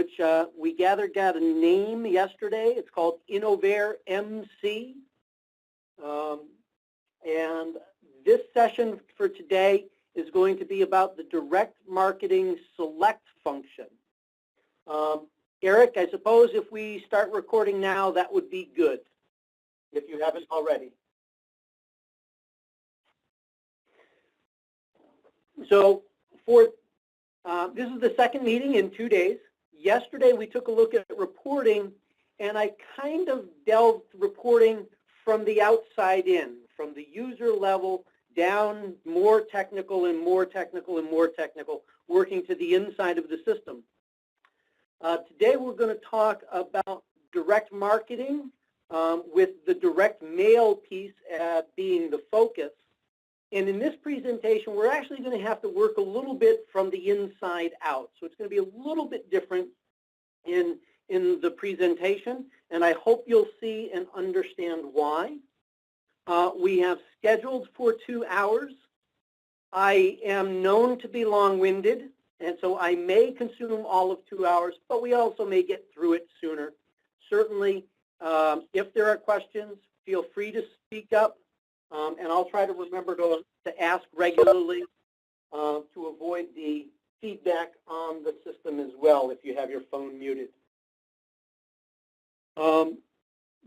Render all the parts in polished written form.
which we got a name yesterday. It's called Innovare MC. And this session for today is going to be about the direct marketing select function. Eric, I suppose if we start recording now, that would be good, if you haven't already. So this is the second meeting in 2 days. Yesterday we took a look at reporting, and I kind of delved reporting from the outside in, from the user level down, more technical and more technical and more technical, working to the inside of the system. Today we're going to talk about direct marketing with the direct mail piece being the focus. And in this presentation, we're actually going to have to work a little bit from the inside out. So it's going to be a little bit different in the presentation, and I hope you'll see and understand why. We have scheduled for 2 hours. I am known to be long-winded, and so I may consume all of 2 hours, but we also may get through it sooner. Certainly, if there are questions, feel free to speak up. And I'll try to remember to ask regularly to avoid the feedback on the system as well if you have your phone muted.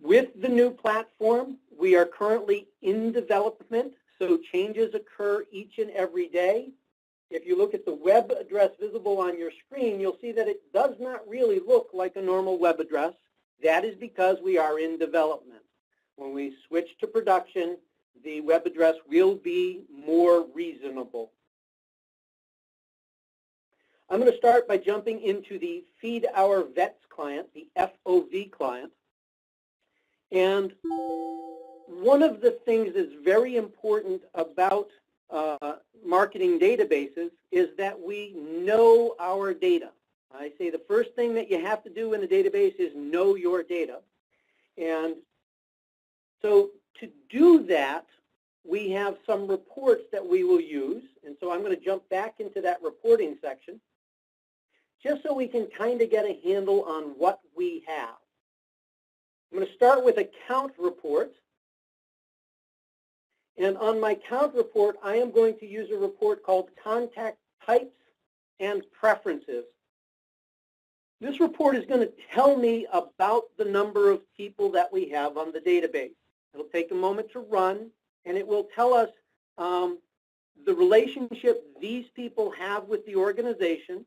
With the new platform, we are currently in development, so changes occur each and every day. If you look at the web address visible on your screen, you'll see that it does not really look like a normal web address. That is because we are in development. When we switch to production, the web address will be more reasonable. I'm going to start by jumping into the Feed Our Vets client, the FOV client. And one of the things that's very important about marketing databases is that we know our data. I say the first thing that you have to do in a database is know your data. And so to do that, we have some reports that we will use, and so I'm going to jump back into that reporting section just so we can kind of get a handle on what we have. I'm going to start with a count report, and on my count report, I am going to use a report called Contact Types and Preferences. This report is going to tell me about the number of people that we have on the database. It'll take a moment to run, and it will tell us the relationship these people have with the organization,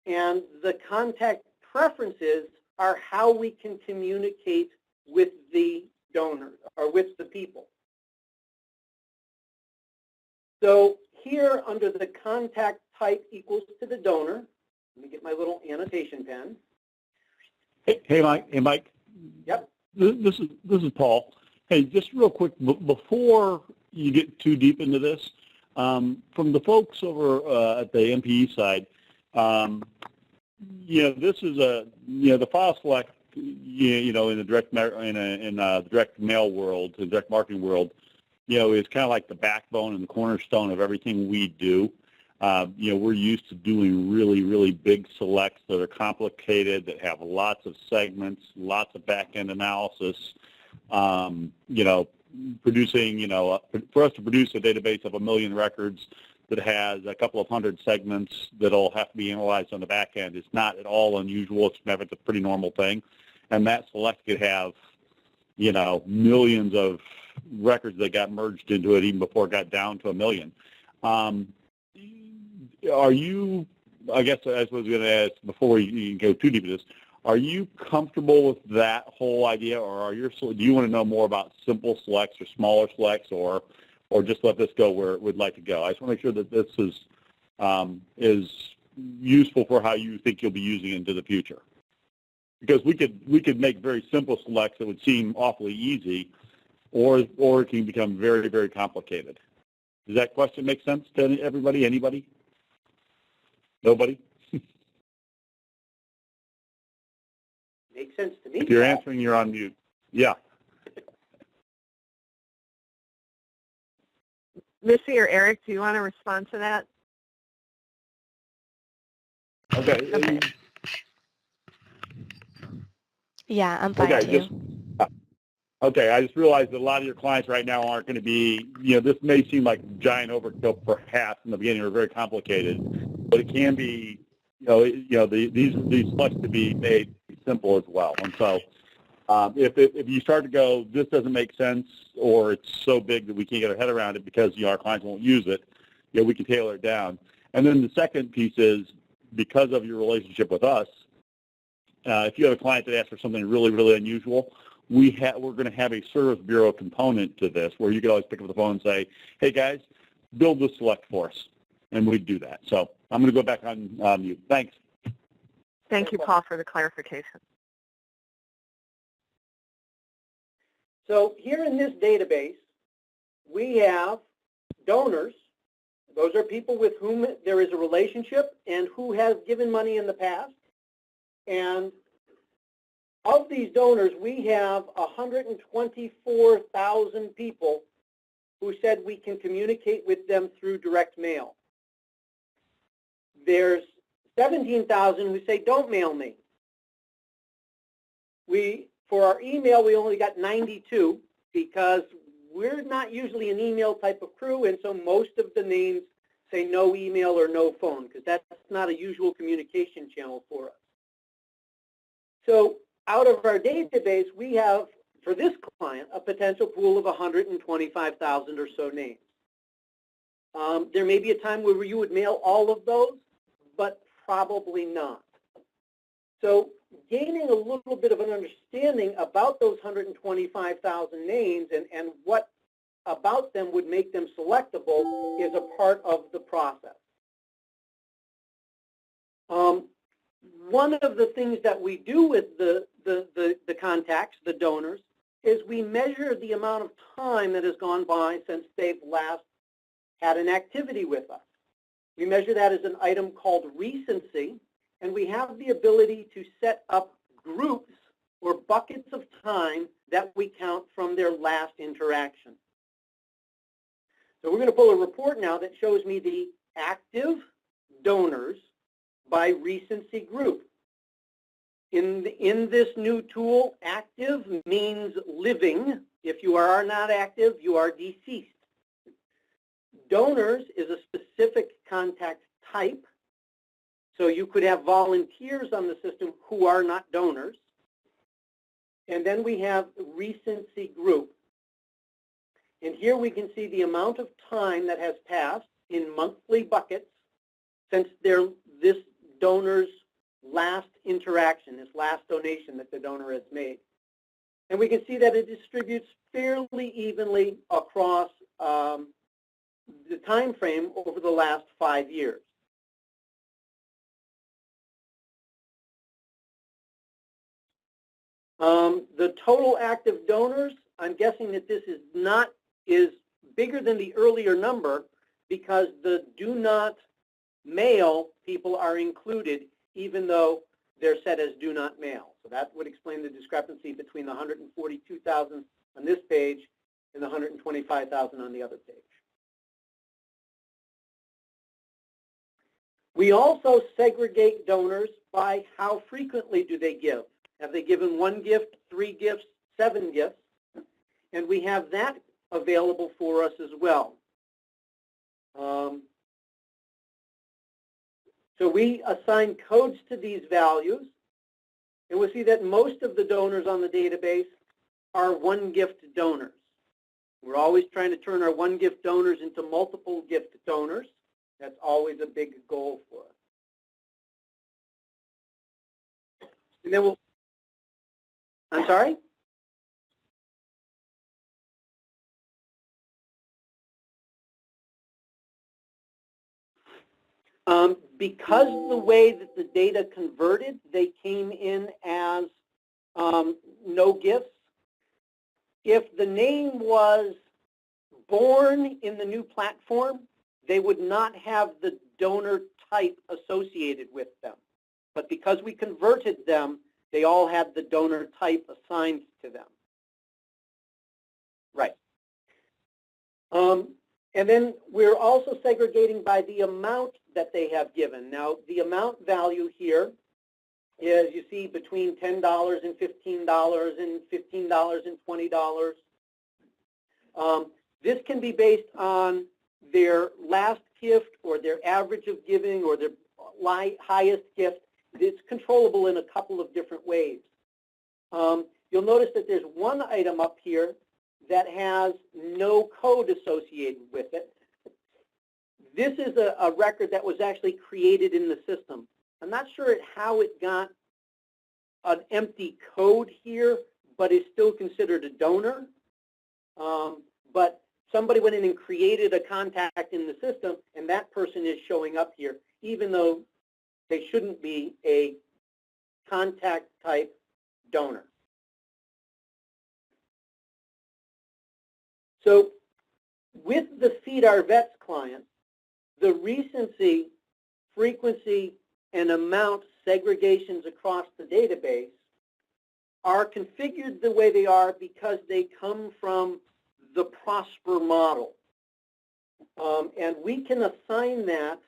and the contact preferences are how we can communicate with the donor or with the people. So here under the contact type equals to the donor, let me get my little annotation pen. Hey, Mike. Hey, Mike. Yep. This is Paul. Hey, just real quick, before you get too deep into this, from the folks over at the MPE side, this is the file select, in the direct direct mail world, the direct marketing world, is kind of like the backbone and the cornerstone of everything we do. We're used to doing really, really big selects that are complicated, that have lots of segments, lots of back-end analysis. Producing, for us to produce a database of 1 million records that has a couple of hundred segments that'll have to be analyzed on the back end is not at all unusual. It's a pretty normal thing. And that select could have, millions of records that got merged into it even before it got down to 1 million. Are you, I guess as I was going to ask before you go too deep into this, are you comfortable with that whole idea, or do you want to know more about simple selects or smaller selects, or just let this go where it would like to go? I just want to make sure that this is useful for how you think you'll be using it into the future. Because we could make very simple selects that would seem awfully easy, or it can become very, very complicated. Does that question make sense to everybody? Anybody? Nobody? Makes sense to me. If you're answering, you're on mute. Yeah. Missy or Eric, do you want to respond to that? Okay. Yeah, I'm fine Okay, too. Okay, I just realized that a lot of your clients right now aren't going to be, this may seem like giant overkill perhaps in the beginning or very complicated, but it can be, these selects to be made simple as well. And so if you start to go, this doesn't make sense, or it's so big that we can't get our head around it because our clients won't use it, we can tailor it down. And then the second piece is, because of your relationship with us, if you have a client that asks for something really, really unusual, we're going to have a service bureau component to this where you can always pick up the phone and say, hey guys, build this select for us, and we do that. So I'm going to go back on mute. Thanks. Thank you, Paul, for the clarification. So here in this database, we have donors. Those are people with whom there is a relationship and who has given money in the past. And of these donors, we have 124,000 people who said we can communicate with them through direct mail. There's 17,000 who say don't mail me. For our email, we only got 92 because we're not usually an email type of crew, and so most of the names say no email or no phone because that's not a usual communication channel for us. So out of our database, we have, for this client, a potential pool of 125,000 or so names. There may be a time where you would mail all of those, but probably not. So gaining a little bit of an understanding about those 125,000 names and what about them would make them selectable is a part of the process. One of the things that we do with the contacts, the donors, is we measure the amount of time that has gone by since they've last had an activity with us. We measure that as an item called recency, and we have the ability to set up groups or buckets of time that we count from their last interaction. So we're going to pull a report now that shows me the active donors by recency group. In this new tool, active means living. If you are not active, you are deceased. Donors is a specific contact type. So you could have volunteers on the system who are not donors. And then we have recency group. And here we can see the amount of time that has passed in monthly buckets since this donor's last interaction, this last donation that the donor has made. And we can see that it distributes fairly evenly across the time frame over the last 5 years. The total active donors, I'm guessing that this is bigger than the earlier number because the do not mail people are included even though they're set as do not mail. So that would explain the discrepancy between the 142,000 on this page and the 125,000 on the other page. We also segregate donors by how frequently do they give. Have they given 1 gift, 3 gifts, 7 gifts? And we have that available for us as well. So we assign codes to these values, and we'll see that most of the donors on the database are 1 gift donors. We're always trying to turn our 1 gift donors into multiple gift donors. That's always a big goal for us. And then I'm sorry? Because the way that the data converted, they came in as no gifts. If the name was born in the new platform, they would not have the donor type associated with them. But because we converted them, they all had the donor type assigned to them. Right. And then we're also segregating by the amount that they have given. Now, the amount value here is you see between $10 and $15 and $15 and $20. This can be based on their last gift or their average of giving or their highest gift. It's controllable in a couple of different ways. You'll notice that there's one item up here that has no code associated with it. This is a record that was actually created in the system. I'm not sure how it got an empty code here, but is still considered a donor. But somebody went in and created a contact in the system, and that person is showing up here, even though they shouldn't be a contact type donor. So with the Feed Our Vets client, the recency, frequency, and amount segregations across the database are configured the way they are because they come from the Prosper model. And we can assign that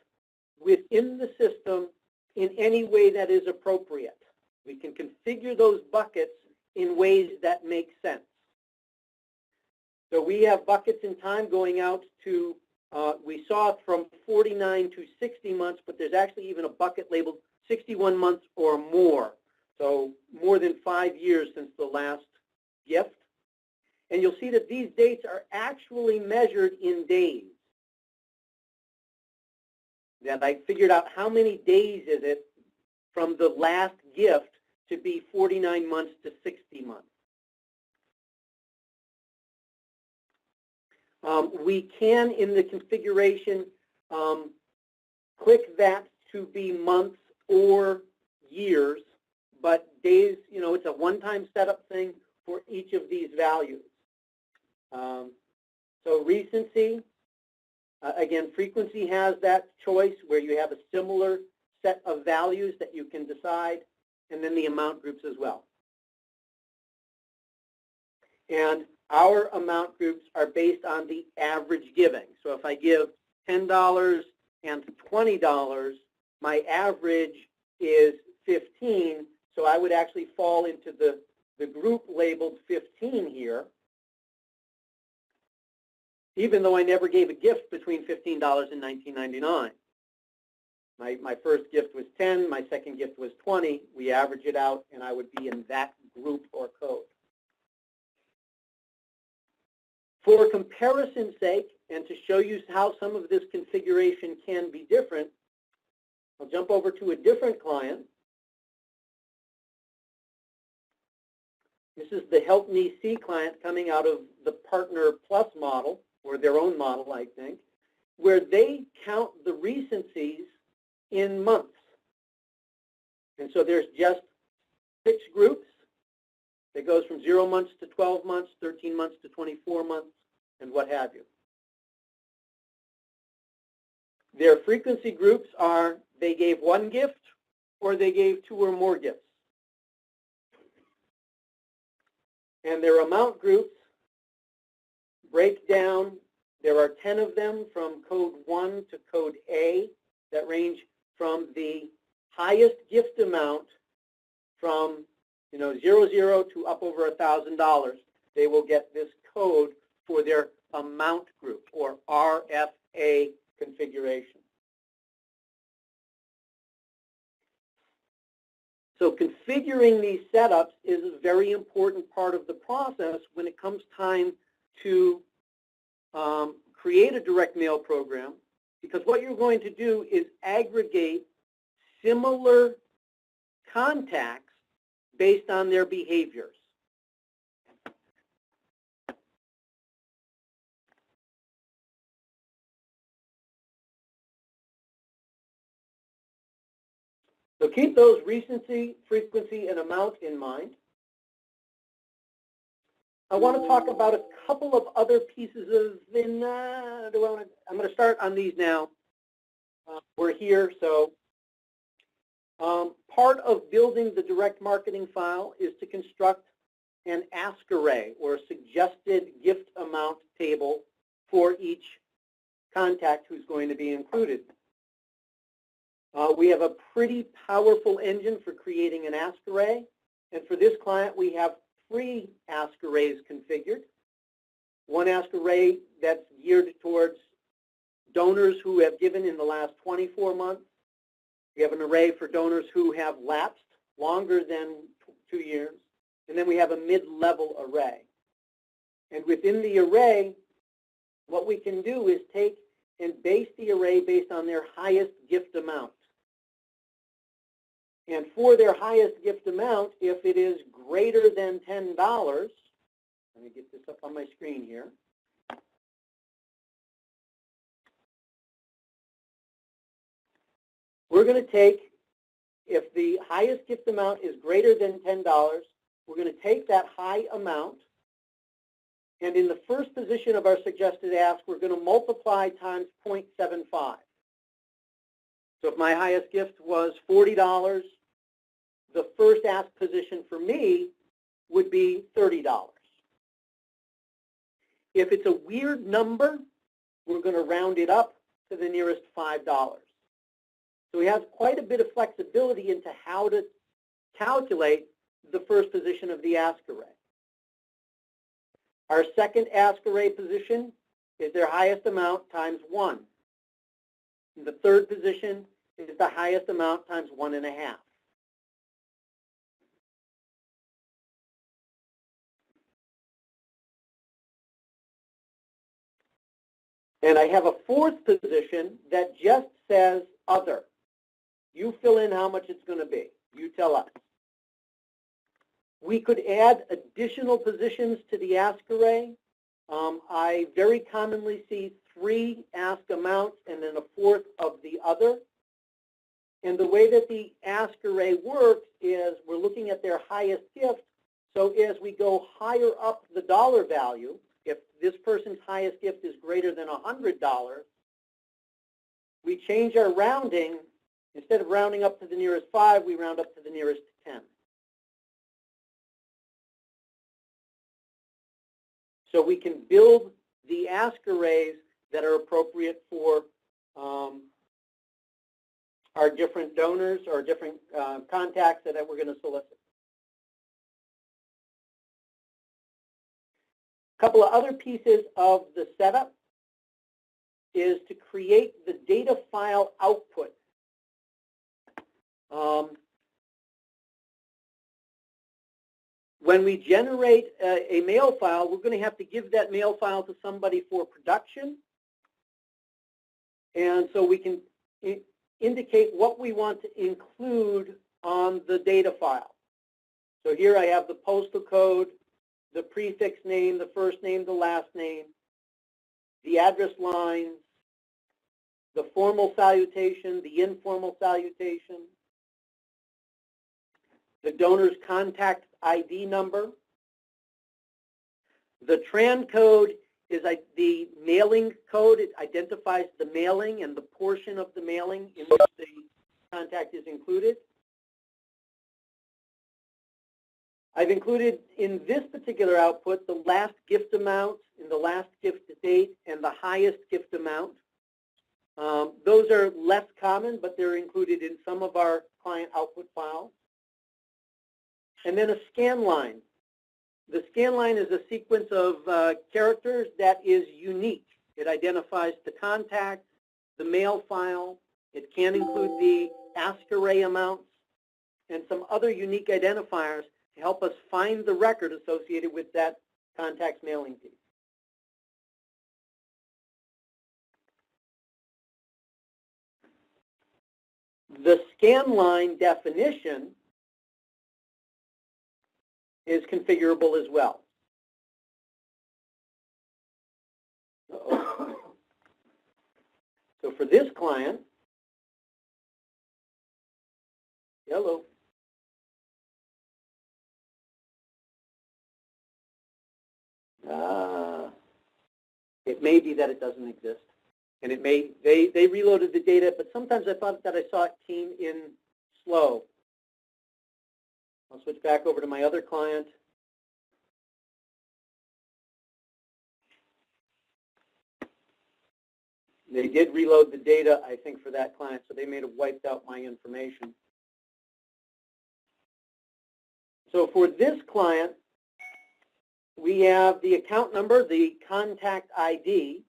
within the system in any way that is appropriate. We can configure those buckets in ways that make sense. So we have buckets in time going out to, we saw from 49 to 60 months, but there's actually even a bucket labeled 61 months or more. So more than 5 years since the last gift. And you'll see that these dates are actually measured in days. And I figured out how many days is it from the last gift to be 49 months to 60 months. We can, in the configuration, click that to be months or years, but days, you know, it's a one-time setup thing for each of these values. So recency, again, frequency has that choice where you have a similar set of values that you can decide, and then the amount groups as well. And our amount groups are based on the average giving. So if I give $10 and $20, my average is 15, so I would actually fall into the group labeled 15 here, even though I never gave a gift between $15 and $19.99. My first gift was 10, my second gift was 20. We average it out, and I would be in that group or code. For comparison's sake, and to show you how some of this configuration can be different, I'll jump over to a different client. This is the Help Me See client coming out of the Partner Plus model, or their own model, I think, where they count the recencies in months. And so there's just 6 groups. It goes from 0 months to 12 months, 13 months to 24 months, and what have you. Their frequency groups are they gave 1 gift or they gave 2 or more gifts. And their amount groups break down. There are 10 of them from code 1 to code A that range from the highest gift amount from 00 to up over $1,000. They will get this code for their amount group or RFA configuration. So configuring these setups is a very important part of the process when it comes time to create a direct mail program, because what you're going to do is aggregate similar contacts based on their behaviors. So keep those recency, frequency, and amount in mind. I want to talk about a couple of other pieces of, I'm going to start on these now. We're here, so part of building the direct marketing file is to construct an ask array or suggested gift amount table for each contact who's going to be included. We have a pretty powerful engine for creating an ask array. And for this client, we have 3 ask arrays configured. One ask array that's geared towards donors who have given in the last 24 months. We have an array for donors who have lapsed longer than 2 years. And then we have a mid-level array. And within the array, what we can do is take and base the array based on their highest gift amount. And for their highest gift amount, if it is greater than $10, let me get this up on my screen here. We're going to take, if the highest gift amount is greater than $10, we're going to take that high amount, and in the first position of our suggested ask, we're going to multiply times 0.75. So if my highest gift was $40, the first ask position for me would be $30. If it's a weird number, we're going to round it up to the nearest $5. So we have quite a bit of flexibility into how to calculate the first position of the ask array. Our second ask array position is their highest amount times 1. And the third position is the highest amount times 1.5. And I have a fourth position that just says other. You fill in how much it's going to be. You tell us. We could add additional positions to the ask array. I very commonly see 3 ask amounts and then a fourth of the other. And the way that the ask array works is we're looking at their highest gift. So as we go higher up the dollar value, if this person's highest gift is greater than $100, we change our rounding. Instead of rounding up to the nearest 5, we round up to the nearest 10. So we can build the ask arrays that are appropriate for our different donors or different contacts that we're going to solicit. A couple of other pieces of the setup is to create the data file output. When we generate a mail file, we're going to have to give that mail file to somebody for production. And so we can indicate what we want to include on the data file. So here I have the postal code, the prefix name, the first name, the last name, the address lines, the formal salutation, the informal salutation, the donor's contact ID number. The TRAN code is the mailing code. It identifies the mailing and the portion of the mailing in which the contact is included. I've included in this particular output the last gift amount and the last gift date and the highest gift amount. Those are less common, but they're included in some of our client output files. And then a scan line. The scan line is a sequence of characters that is unique. It identifies the contact, the mail file. It can include the ask array amounts and some other unique identifiers to help us find the record associated with that contact's mailing piece. The scan line definition is configurable as well. So for this client, hello. It may be that it doesn't exist. And it may, they reloaded the data, but sometimes I thought that I saw it came in slow. I'll switch back over to my other client. They did reload the data, I think, for that client, so they may have wiped out my information. So for this client, we have the account number, the contact ID,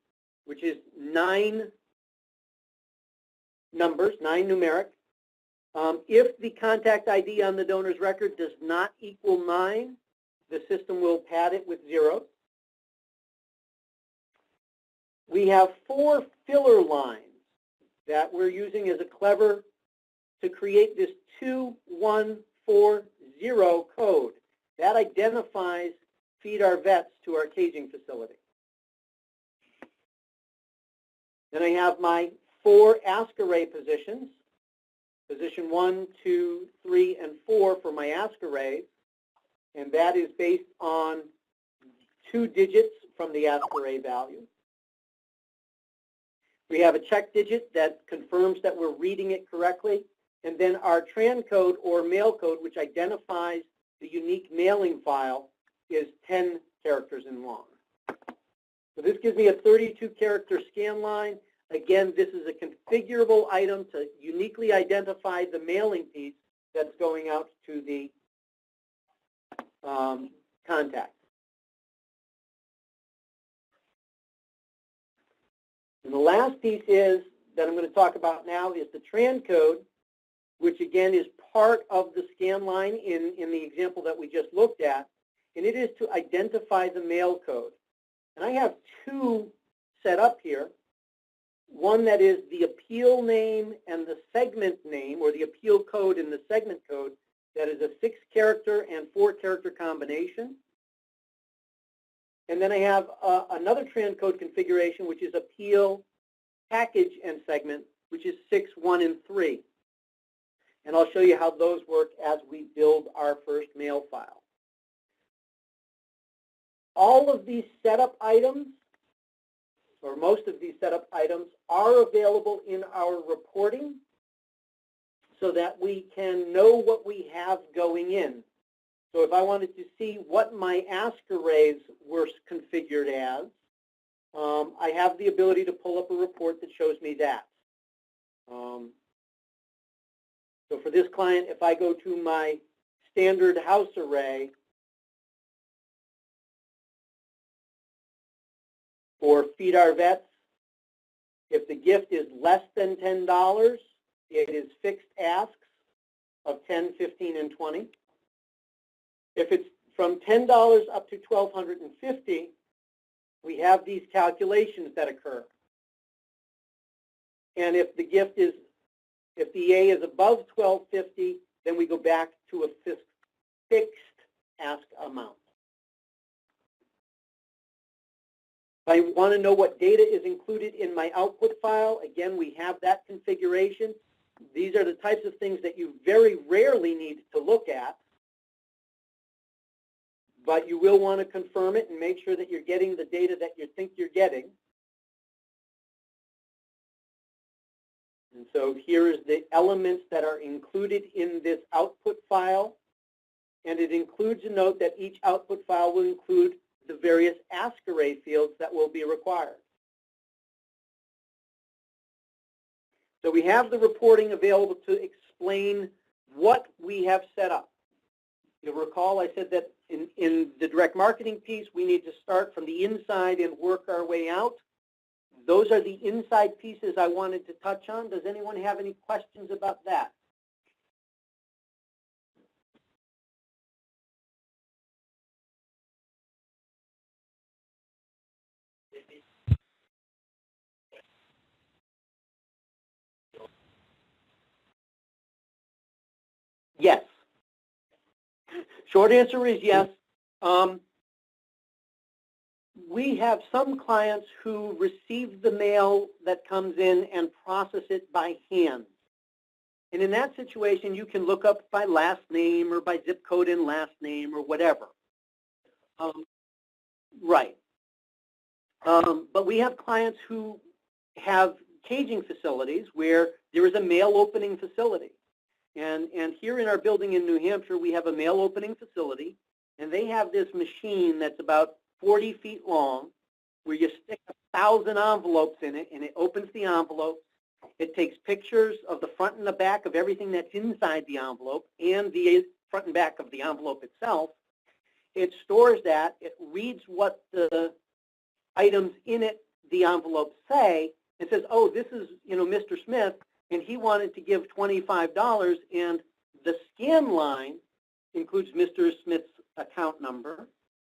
which is 9 numbers, 9 numeric. If the contact ID on the donor's record does not equal 9, the system will pad it with 0. We have 4 filler lines that we're using as a clever to create this 2140 code that identifies Feed Our Vets to our caging facility. Then I have my 4 ask array positions, position 1, 2, 3, and 4 for my ask arrays, and that is based on 2 digits from the ask array value. We have a check digit that confirms that we're reading it correctly, and then our tran code or mail code, which identifies the unique mailing file, is 10 characters in long. So this gives me a 32-character scan line. Again, this is a configurable item to uniquely identify the mailing piece that's going out to the contact. And the last piece is that I'm going to talk about now is the tran code, which again is part of the scan line in the example that we just looked at, and it is to identify the mail code. And I have 2 set up here. One that is the appeal name and the segment name, or the appeal code and the segment code, that is a 6-character and 4-character combination. And then I have another tran code configuration, which is appeal, package, and segment, which is 6, 1, and 3. And I'll show you how those work as we build our first mail file. All of these setup items, or most of these setup items, are available in our reporting so that we can know what we have going in. So if I wanted to see what my ask arrays were configured as, I have the ability to pull up a report that shows me that. So for this client, if I go to my standard house array for Feed Our Vets, if the gift is less than $10, it is fixed asks of 10, 15, and 20. If it's from $10 up to $1,250, we have these calculations that occur. And if the gift is, if the A is above $1,250, then we go back to a fixed ask amount. If I want to know what data is included in my output file, again, we have that configuration. These are the types of things that you very rarely need to look at, but you will want to confirm it and make sure that you're getting the data that you think you're getting. And so here is the elements that are included in this output file, and it includes a note that each output file will include the various ask array fields that will be required. So we have the reporting available to explain what we have set up. You'll recall I said that in the direct marketing piece, we need to start from the inside and work our way out. Those are the inside pieces I wanted to touch on. Does anyone have any questions about that? Yes. Short answer is yes. We have some clients who receive the mail that comes in and process it by hand. And in that situation, you can look up by last name or by zip code and last name or whatever. Right. But we have clients who have caging facilities where there is a mail opening facility. And here in our building in New Hampshire, we have a mail opening facility, and they have this machine that's about 40 feet long, where you stick 1,000 envelopes in it, and it opens the envelope. It takes pictures of the front and the back of everything that's inside the envelope and the front and back of the envelope itself. It stores that. It reads what the items in it, the envelope say, and says, oh, this is, Mr. Smith, and he wanted to give $25, and the scan line includes Mr. Smith's account number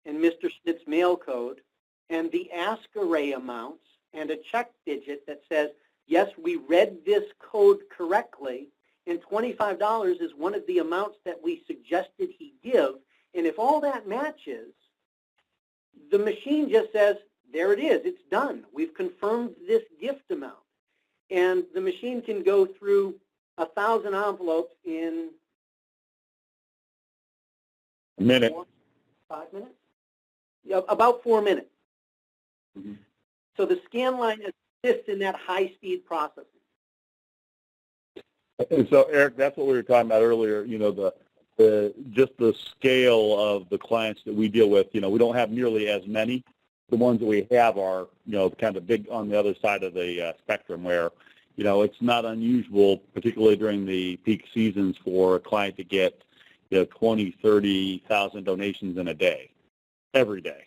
and Mr. Smith's mail code and the ask array amounts and a check digit that says, yes, we read this code correctly, and $25 is one of the amounts that we suggested he give. And if all that matches, the machine just says, there it is, it's done. We've confirmed this gift amount. And the machine can go through 1,000 envelopes in a minute. 5 minutes? Yeah, about 4 minutes. Mm-hmm. So the scan line assists in that high-speed processing. And so, Eric, that's what we were talking about earlier. Just the scale of the clients that we deal with. We don't have nearly as many. The ones that we have are, kind of big on the other side of the spectrum, where, it's not unusual, particularly during the peak seasons, for a client to get, 20, 30,000 donations in a day, every day.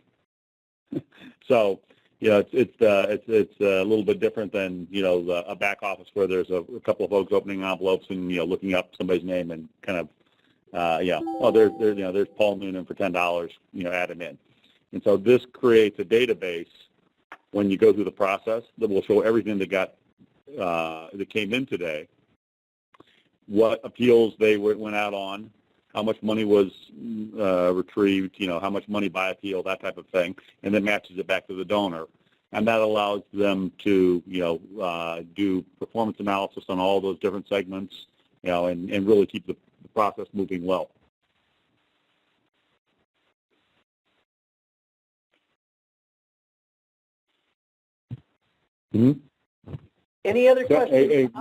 So, it's a little bit different than, a back office where there's a couple of folks opening envelopes and, looking up somebody's name and kind of, there's Paul Noonan for $10, add him in. And so this creates a database when you go through the process that will show everything that came in today, what appeals they went out on, how much money was retrieved, how much money by appeal, that type of thing, and then matches it back to the donor. And that allows them to, do performance analysis on all those different segments, and really keep the process moving well. Mm-hmm. Any other questions?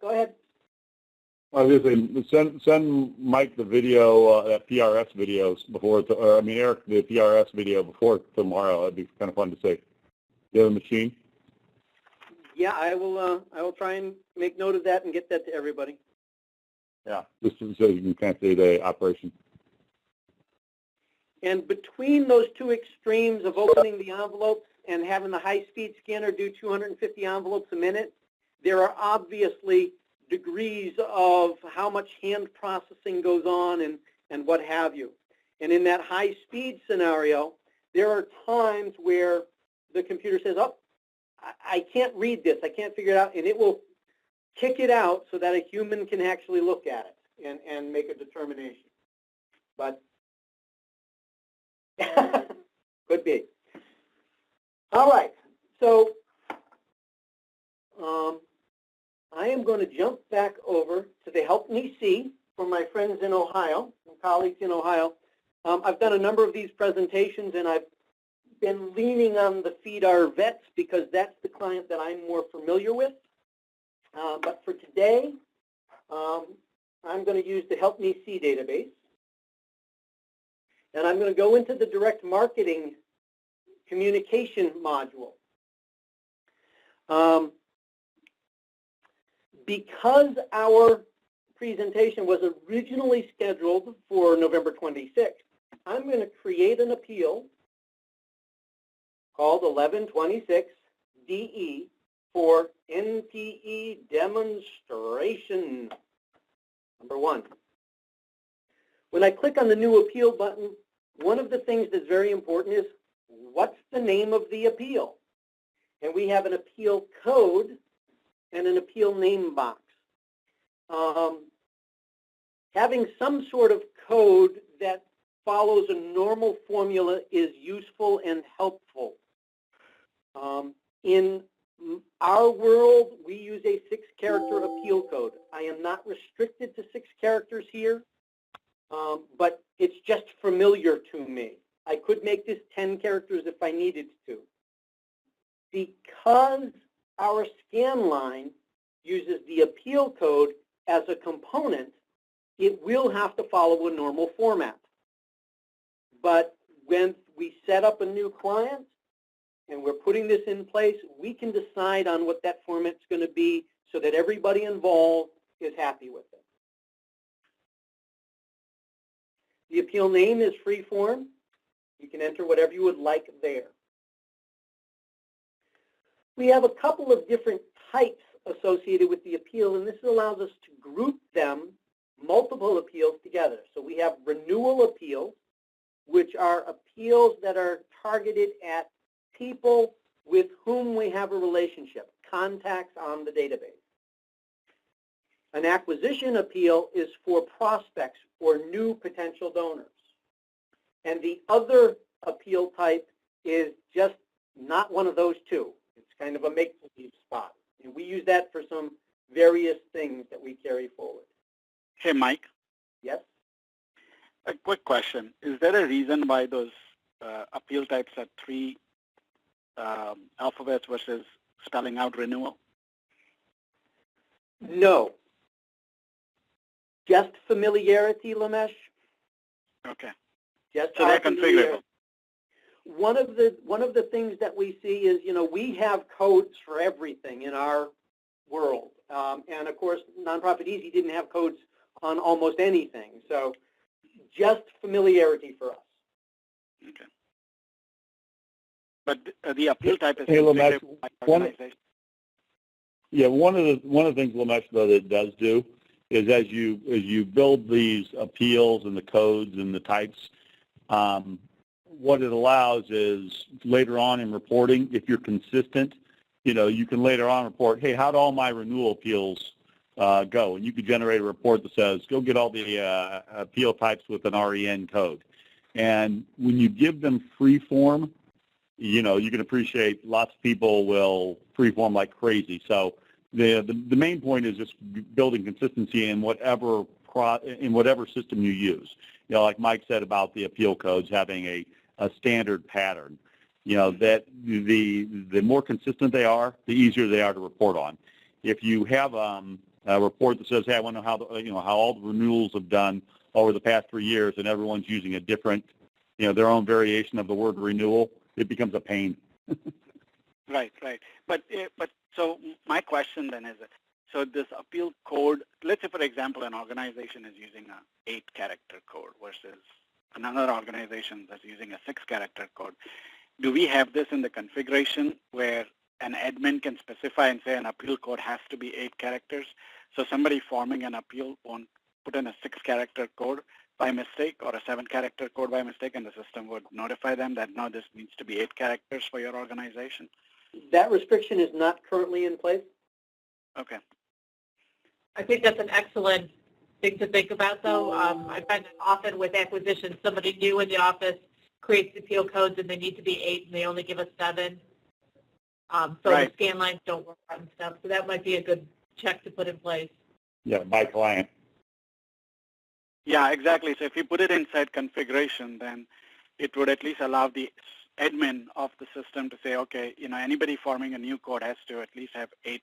Go ahead. I was going to say, send Mike the video, that PRS video before, Eric the PRS video before tomorrow. That'd be kind of fun to see. You have a machine? Yeah, I will try and make note of that and get that to everybody. Yeah, just so you can kind of see the operation. And between those two extremes of opening the envelopes and having the high-speed scanner do 250 envelopes a minute, there are obviously degrees of how much hand processing goes on and what have you. And in that high-speed scenario, there are times where the computer says, oh, I can't read this, I can't figure it out, and it will kick it out so that a human can actually look at it and make a determination. But could be. All right, so I am going to jump back over to the Help Me See for my friends in Ohio and colleagues in Ohio. I've done a number of these presentations, and I've been leaning on the Feed Our Vets because that's the client that I'm more familiar with. But for today, I'm going to use the Help Me See database. And I'm going to go into the direct marketing communication module. Because our presentation was originally scheduled for November 26th, I'm going to create an appeal called 1126DE for NPE demonstration number 1. When I click on the new appeal button, one of the things that's very important is what's the name of the appeal? And we have an appeal code and an appeal name box. Having some sort of code that follows a normal formula is useful and helpful. In our world, we use a 6-character appeal code. I am not restricted to 6 characters here, but it's just familiar to me. I could make this 10 characters if I needed to. Because our scan line uses the appeal code as a component, it will have to follow a normal format. But when we set up a new client, and we're putting this in place, we can decide on what that format's going to be so that everybody involved is happy with it. The appeal name is free form. You can enter whatever you would like there. We have a couple of different types associated with the appeal, and this allows us to group them, multiple appeals together. So we have renewal appeals, which are appeals that are targeted at people with whom we have a relationship, contacts on the database. An acquisition appeal is for prospects or new potential donors. And the other appeal type is just not one of those two. It's kind of a make-believe spot. And we use that for some various things that we carry forward. Hey, Mike. Yes? A quick question. Is there a reason why those appeal types are three alphabets versus spelling out renewal? No. Just familiarity, Lamesh. Okay. Just So they're our familiarity. configurable. One of the things that we see is, we have codes for everything in our world. And of course, Nonprofit Easy didn't have codes on almost anything. So just familiarity for us. Okay. But the appeal type is Hey, Lamesh, configurable by organization. Yeah, one of the things Lamesh though that it does do is as you build these appeals and the codes and the types, what it allows is later on in reporting, if you're consistent, you can later on report, hey, how'd all my renewal appeals go? And you could generate a report that says, go get all the appeal types with an REN code. And when you give them free form, you can appreciate lots of people will free form like crazy. So the main point is just building consistency in whatever system you use. Like Mike said about the appeal codes having a standard pattern. That the more consistent they are, the easier they are to report on. If you have a report that says, hey, I want to know how all the renewals have done over the past 3 years, and everyone's using a different, their own variation of the word renewal, it becomes a pain. Right. But so my question then is, so this appeal code, let's say, for example, an organization is using a 8-character code versus another organization that's using a 6-character code. Do we have this in the configuration where an admin can specify and say an appeal code has to be 8 characters? So somebody forming an appeal won't put in a 6-character code by mistake or a 7-character code by mistake, and the system would notify them that, no, this needs to be 8 characters for your organization? That restriction is not currently in place. Okay. I think that's an excellent thing to think about, though. I find that often with acquisitions, somebody new in the office creates appeal codes and they need to be 8 and they only give us 7. So Right. the scan lines don't work out and stuff. So that might be a good check to put in place. Yeah, by client. Yeah, exactly. So if you put it inside configuration, then it would at least allow the admin of the system to say, okay, anybody forming a new code has to at least have 8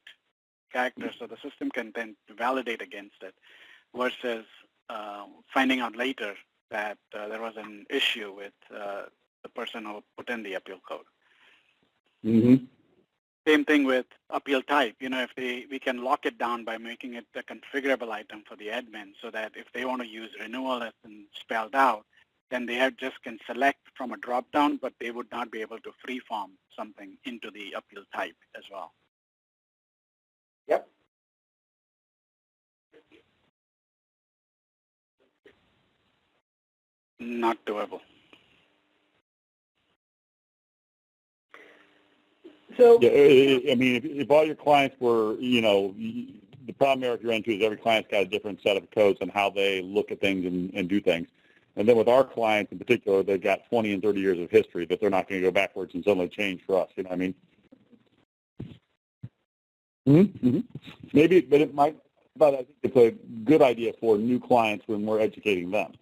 characters, so the system can then validate against it, versus finding out later that there was an issue with the person who put in the appeal code. Mm-hmm. Same thing with appeal type. If we can lock it down by making it a configurable item for the admin, so that if they want to use renewal as spelled out, then they just can select from a drop-down, but they would not be able to freeform something into the appeal type as well. Yep. Not doable. So Yeah, I mean, if all your clients were, the problem Eric you're into is every client's got a different set of codes on how they look at things and do things. And then with our clients in particular, they've got 20 and 30 years of history that they're not going to go backwards and suddenly change for us. You know what I mean? Mm-hmm. Mm-hmm. Maybe, but it might. But I think it's a good idea for new clients when we're educating them.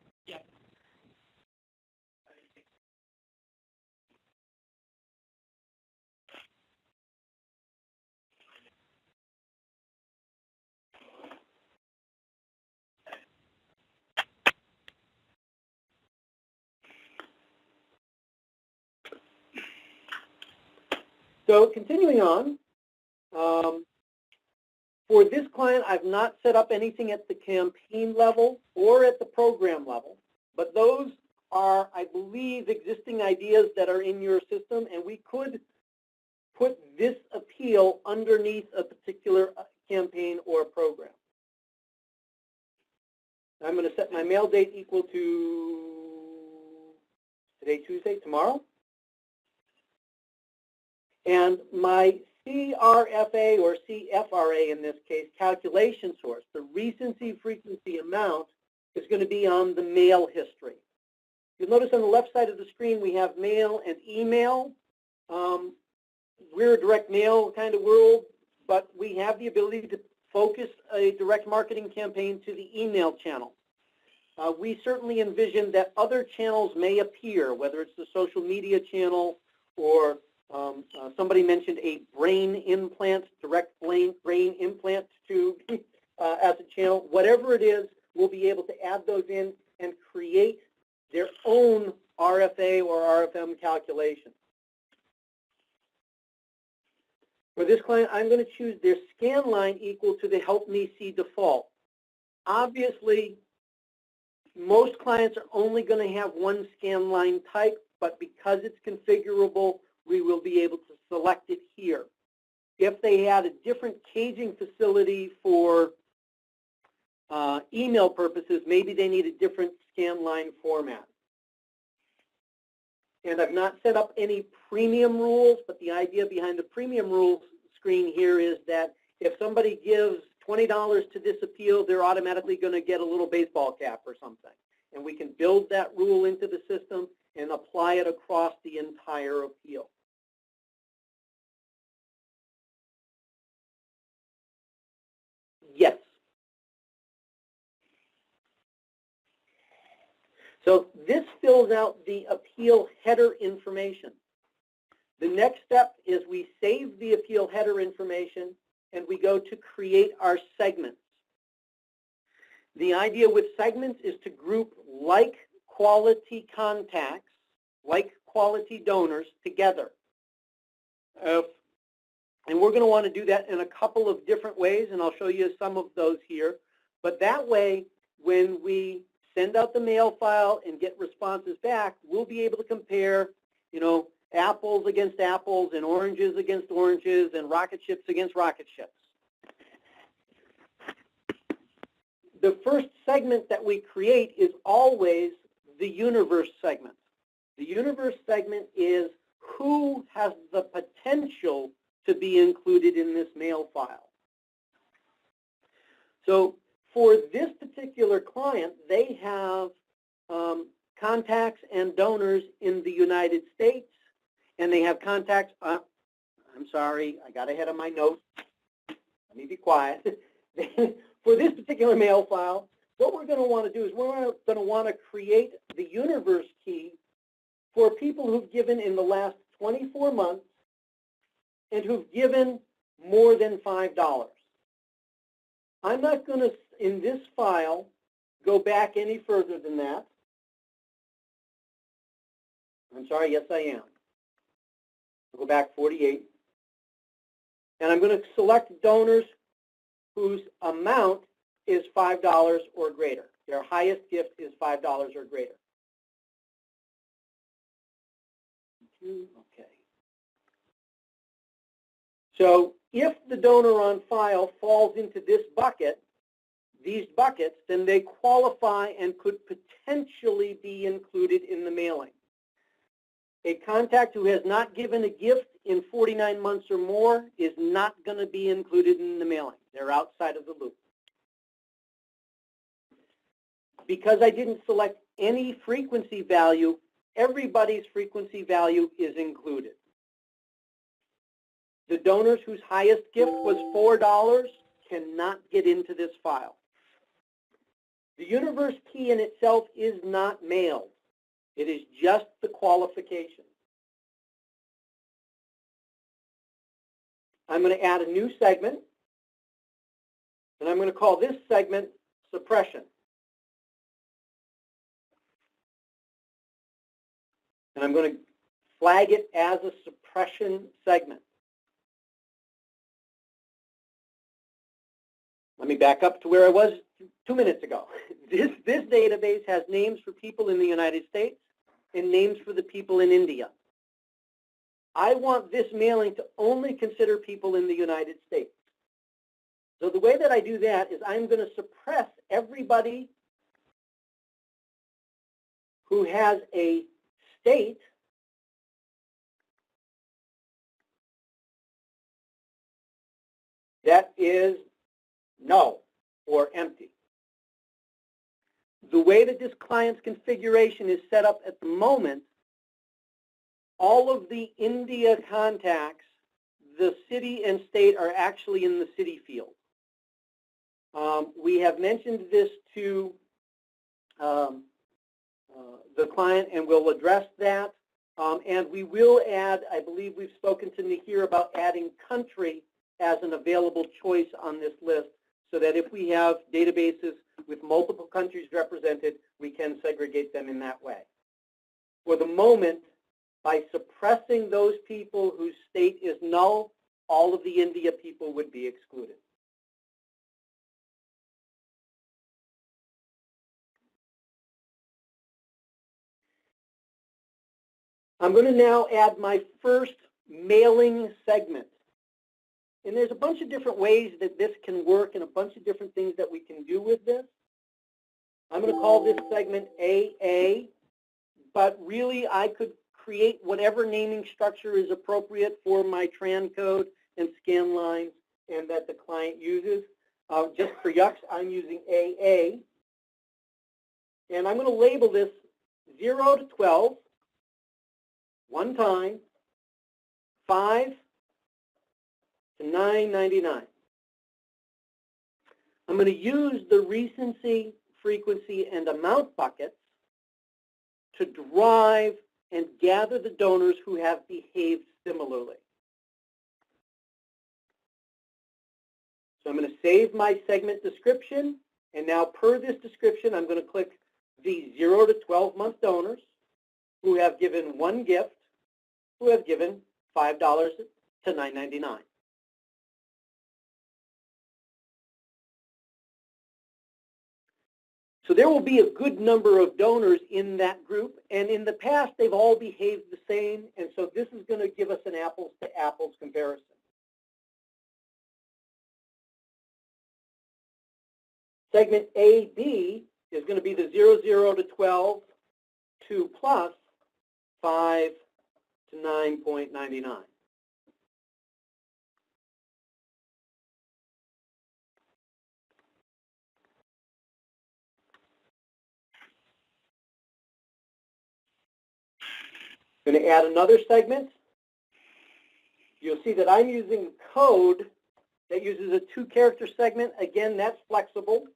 So continuing on, for this client, I've not set up anything at the campaign level or at the program level, but those are, I believe, existing ideas that are in your system, and we could put this appeal underneath a particular campaign or program. I'm going to set my mail date equal to today, Tuesday, tomorrow. And my CRFA or CFRA in this case, calculation source, the recency frequency amount is going to be on the mail history. You'll notice on the left side of the screen we have mail and email. We're a direct mail kind of world, but we have the ability to focus a direct marketing campaign to the email channel. We certainly envision that other channels may appear, whether it's the social media channel or somebody mentioned a brain implant, direct brain implant to as a channel. Whatever it is, we'll be able to add those in and create their own RFA or RFM calculation. For this client, I'm going to choose their scan line equal to the Help Me See default. Obviously, most clients are only going to have one scan line type, but because it's configurable, we will be able to select it here. If they had a different caging facility for email purposes, maybe they need a different scan line format. And I've not set up any premium rules, but the idea behind the premium rules screen here is that if somebody gives $20 to this appeal, they're automatically going to get a little baseball cap or something. And we can build that rule into the system and apply it across the entire appeal. Yes. So this fills out the appeal header information. The next step is we save the appeal header information and we go to create our segments. The idea with segments is to group like quality contacts, like quality donors together. And we're going to want to do that in a couple of different ways, and I'll show you some of those here. But that way, when we send out the mail file and get responses back, we'll be able to compare, you know, apples against apples and oranges against oranges and rocket ships against rocket ships. The first segment that we create is always the universe segment. The universe segment is who has the potential to be included in this mail file. So for this particular client, they have contacts and donors in the United States, and they have contacts, I'm sorry, I got ahead of my notes. Let me be quiet. For this particular mail file, what we're going to want to do is we're going to want to create the universe key for people who've given in the last 24 months and who've given more than $5. I'm not going to, in this file, go back any further than that. I'm sorry, yes I am. I'll go back 48. And I'm going to select donors whose amount is $5 or greater. Their highest gift is $5 or greater. Okay. So if the donor on file falls into this bucket, these buckets, then they qualify and could potentially be included in the mailing. A contact who has not given a gift in 49 months or more is not going to be included in the mailing. They're outside of the loop. Because I didn't select any frequency value, everybody's frequency value is included. The donors whose highest gift was $4 cannot get into this file. The universe key in itself is not mailed. It is just the qualification. I'm going to add a new segment, and I'm going to call this segment suppression. And I'm going to flag it as a suppression segment. Let me back up to where I was 2 minutes ago. This database has names for people in the United States and names for the people in India. I want this mailing to only consider people in the United States. So the way that I do that is I'm going to suppress everybody who has a state that is null or empty. The way that this client's configuration is set up at the moment, all of the India contacts, the city and state are actually in the city field. We have mentioned this to the client, and we'll address that. And we will add, I believe we've spoken to Nahir about adding country as an available choice on this list, so that if we have databases with multiple countries represented, we can segregate them in that way. For the moment, by suppressing those people whose state is null, all of the India people would be excluded. I'm going to now add my first mailing segment. And there's a bunch of different ways that this can work and a bunch of different things that we can do with this. I'm going to call this segment AA, but really I could create whatever naming structure is appropriate for my TRAN code and scan lines and that the client uses. Just for Yucks, I'm using AA. And I'm going to label this 0 to 12, one time, 5 to 999. I'm going to use the recency, frequency, and amount buckets to drive and gather the donors who have behaved similarly. So I'm going to save my segment description, and now per this description, I'm going to click the 0 to 12 month donors who have given one gift, who have given $5 to $9.99. So there will be a good number of donors in that group, and in the past they've all behaved the same, and so this is going to give us an apples to apples comparison. Segment AB is going to be the 00 to 12, 2 plus 5 to 9.99. Going to add another segment. You'll see that I'm using code that uses a 2-character segment. Again, that's flexible.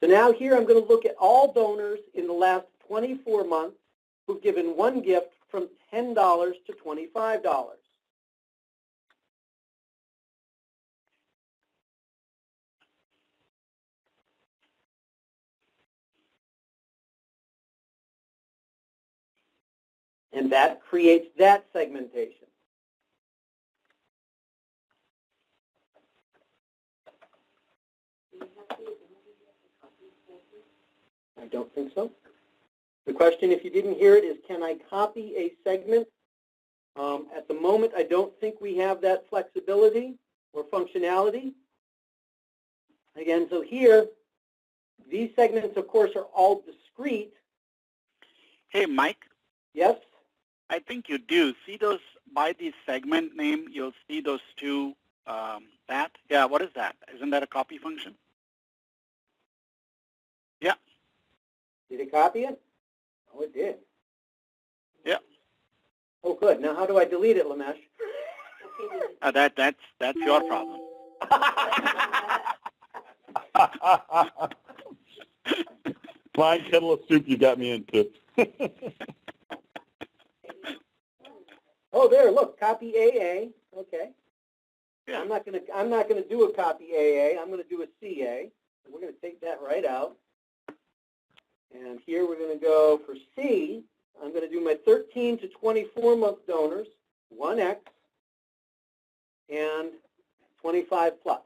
So now here I'm going to look at all donors in the last 24 months who've given one gift from $10 to $25. And that creates that segmentation. I don't think so. The question, if you didn't hear it, is can I copy a segment? At the moment, I don't think we have that flexibility or functionality. Again, so here, these segments, of course, are all discrete. Hey, Mike. Yes? I think you do. See those, by the segment name, you'll see those two, Yeah, what is that? Isn't that a copy function? Yeah. Did it copy it? Oh, it did. Yeah. Oh, good. Now, how do I delete it, Lamesh? That's your problem. Fine kettle of soup you got me into. Oh, there, look, copy AA. Okay. Yeah. I'm not gonna do a copy AA. I'm gonna do a CA. We're gonna take that right out. And here we're going to go for C. I'm going to do my 13 to 24 month donors, 1X, and 25 plus.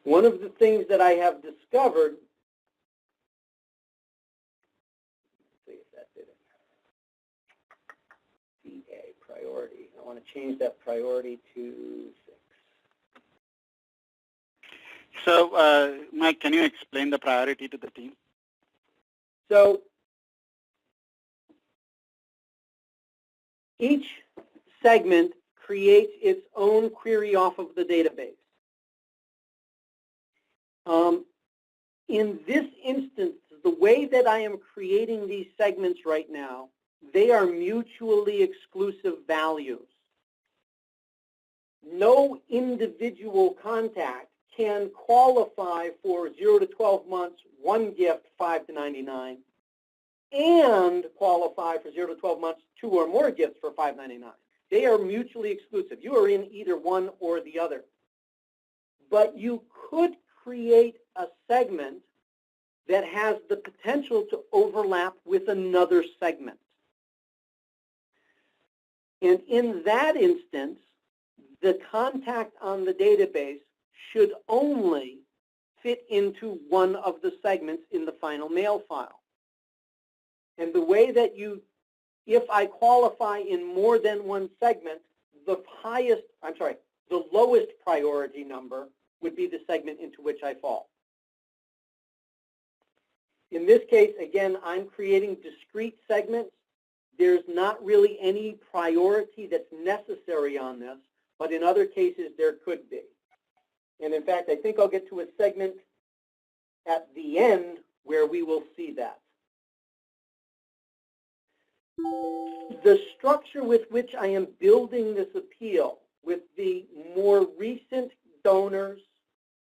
One of the things that I have discovered, let's see if that did it. DA, priority. I want to change that priority to 6. So, Mike, can you explain the priority to the team? So each segment creates its own query off of the database. In this instance, the way that I am creating these segments right now, they are mutually exclusive values. No individual contact can qualify for 0 to 12 months, 1 gift, 5 to 99, and qualify for 0 to 12 months, 2 or more gifts for $5.99. They are mutually exclusive. You are in either one or the other. But you could create a segment that has the potential to overlap with another segment. And in that instance, the contact on the database should only fit into one of the segments in the final mail file. And the way that if I qualify in more than one segment, the lowest priority number would be the segment into which I fall. In this case, again, I'm creating discrete segments. There's not really any priority that's necessary on this, but in other cases there could be. And in fact, I think I'll get to a segment at the end where we will see that. The structure with which I am building this appeal, with the more recent donors,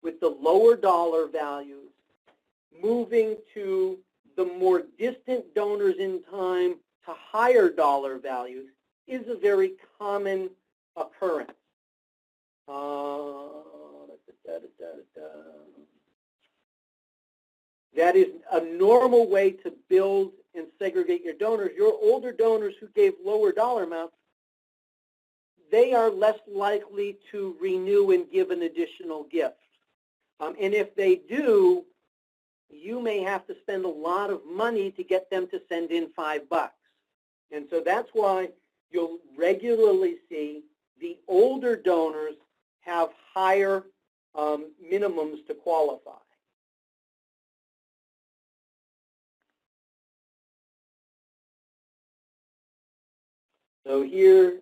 with the lower dollar values, moving to the more distant donors in time to higher dollar values, is a very common occurrence. That is a normal way to build and segregate your donors. Your older donors who gave lower dollar amounts, they are less likely to renew and give an additional gift. And if they do, you may have to spend a lot of money to get them to send in $5. And so that's why you'll regularly see the older donors have higher minimums to qualify. So here,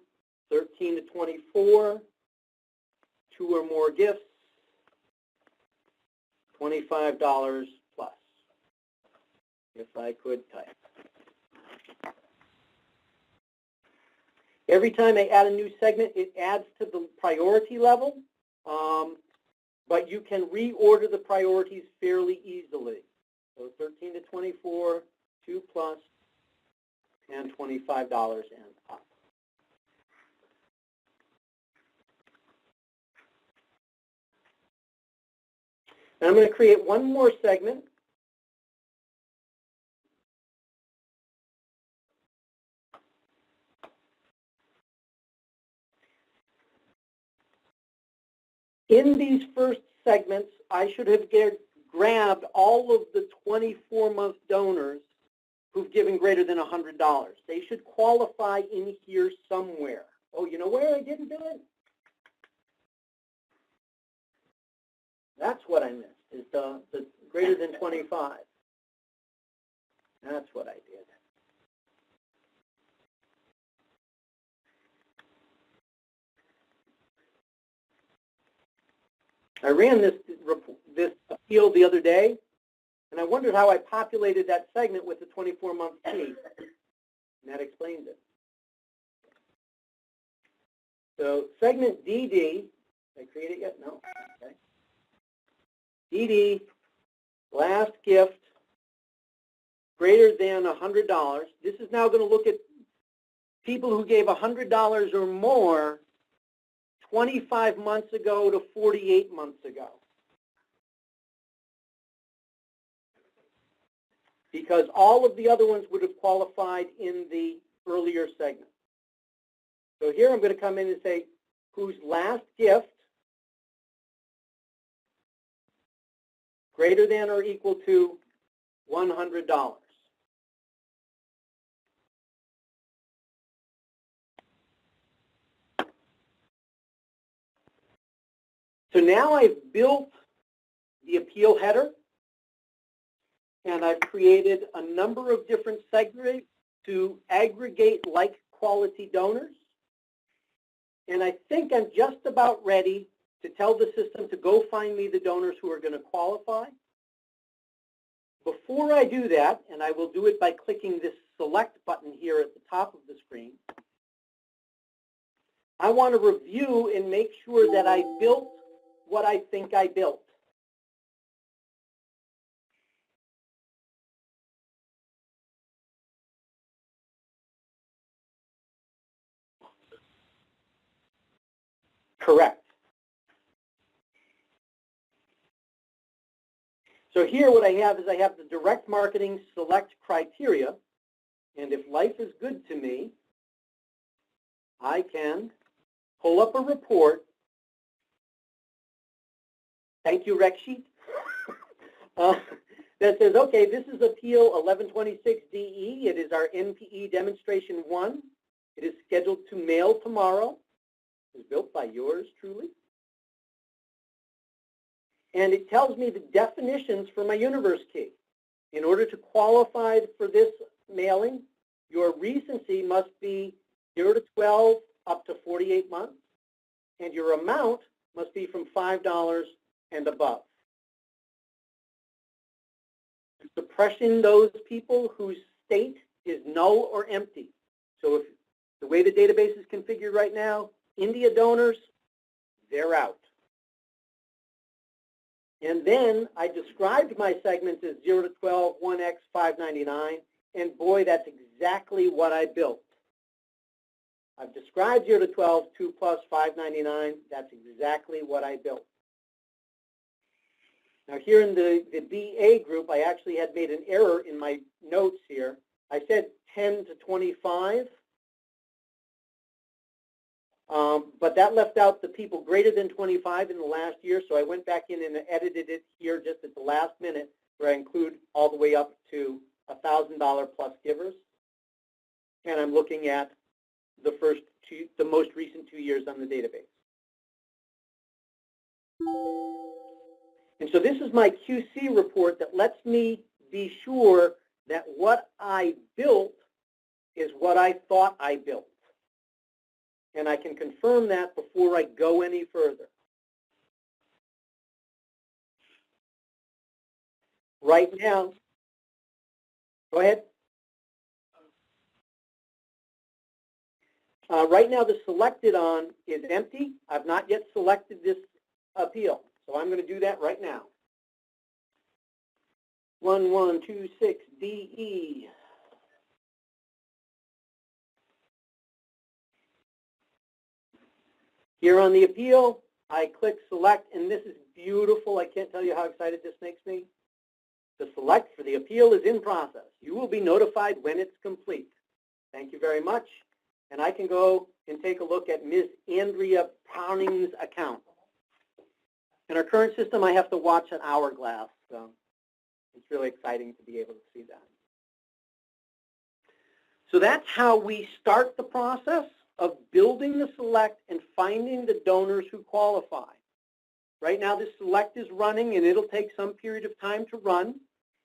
13 to 24, 2 or more gifts, $25 plus, if I could type. Every time I add a new segment, it adds to the priority level, but you can reorder the priorities fairly easily. So 13 to 24, 2 plus, and $25 and up. And I'm going to create one more segment. In these first segments, I should have grabbed all of the 24-month donors who've given greater than $100. They should qualify in here somewhere. Oh, you know where I didn't do it? That's what I missed, is the greater than 25. That's what I did. I ran this appeal the other day, and I wondered how I populated that segment with the 24-month key. And that explains it. So segment DD, did I create it yet? No. Okay. DD, last gift, greater than $100. This is now going to look at people who gave $100 or more 25 months ago to 48 months ago. Because all of the other ones would have qualified in the earlier segment. So here I'm going to come in and say, whose last gift greater than or equal to $100. So now I've built the appeal header, and I've created a number of different segments to aggregate like quality donors. And I think I'm just about ready to tell the system to go find me the donors who are going to qualify. Before I do that, and I will do it by clicking this select button here at the top of the screen, I want to review and make sure that I built what I think I built. Correct. So here what I have is I have the direct marketing select criteria, and if life is good to me, I can pull up a report. Thank you, rec sheet. That says, okay, this is Appeal 1126DE. It is our NPE Demonstration 1. It is scheduled to mail tomorrow. It was built by yours truly. And it tells me the definitions for my universe key. In order to qualify for this mailing, your recency must be 0 to 12 up to 48 months, and your amount must be from $5 and above. Suppressing those people whose state is null or empty. So if the way the database is configured right now, India donors, they're out. And then I described my segments as 0 to 12, 1X, 599, and boy, that's exactly what I built. I've described 0 to 12, 2 plus, 599, that's exactly what I built. Now here in the BA group, I actually had made an error in my notes here. I said 10 to 25, but that left out the people greater than 25 in the last year, so I went back in and edited it here just at the last minute, where I include all the way up to $1,000 plus givers. And I'm looking at the most recent 2 years on the database. And so this is my QC report that lets me be sure that what I built is what I thought I built. And I can confirm that before I go any further. Right now, go ahead. Right now, the selected on is empty. I've not yet selected this appeal, so I'm going to do that right now. 1126DE. Here on the appeal, I click select, and this is beautiful. I can't tell you how excited this makes me. The select for the appeal is in process. You will be notified when it's complete. Thank you very much. And I can go and take a look at Ms. Andrea Browning's account. In our current system, I have to watch an hourglass, so it's really exciting to be able to see that. So that's how we start the process of building the select and finding the donors who qualify. Right now, this select is running, and it'll take some period of time to run,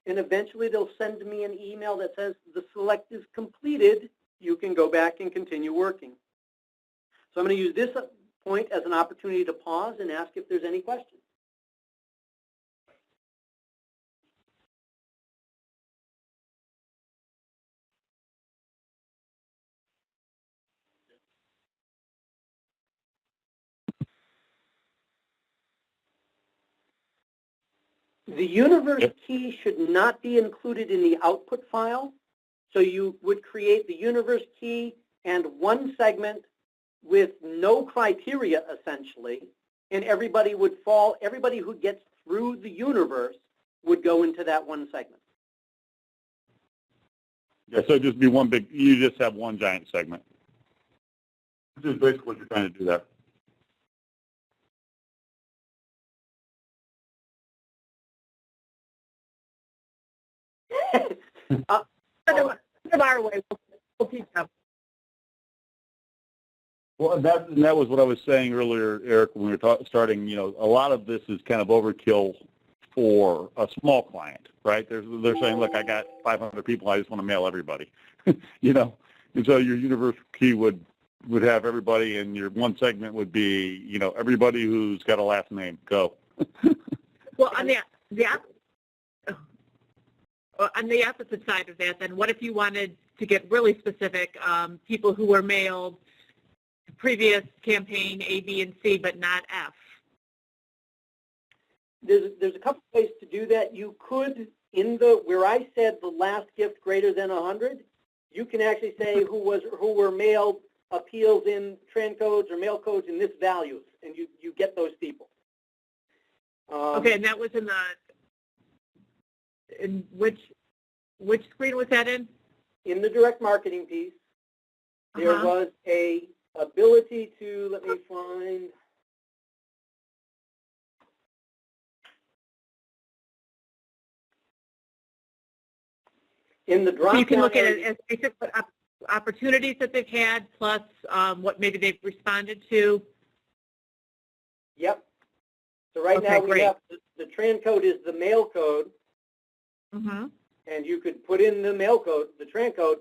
and eventually they'll send me an email that says the select is completed. You can go back and continue working. So I'm going to use this point as an opportunity to pause and ask if there's any questions. The universe key should not be included in the output file. So you would create the universe key and one segment with no criteria, essentially, and everybody who gets through the universe would go into that one segment. Yeah, so just be one big, you just have one giant segment. Which is basically what you're trying to do there. Our way, we'll teach them. Well, and that was what I was saying earlier, Eric, when we were starting. You know, a lot of this is kind of overkill for a small client, right? They're saying, look, I got 500 people, I just want to mail everybody, you know. And so your universal key would have everybody, and your one segment would be, you know, everybody who's got a last name. Go. Well, on the opposite side of that, then what if you wanted to get really specific, people who were mailed previous campaign A, B, and C, but not F? There's a couple ways to do that. You could, where I said the last gift greater than 100, you can actually say who were mailed appeals in tran codes or mail codes in this values, and you get those people. Okay, and that was in which screen was that in? In the direct marketing piece, there was a ability to, let me find, in the drop So you can down look at area, it as basic opportunities that they've had, plus what maybe they've responded to. Yep. So right Okay, now we great. have the tran code is the mail code, Mm-hmm. and you could put in the mail code, the tran code,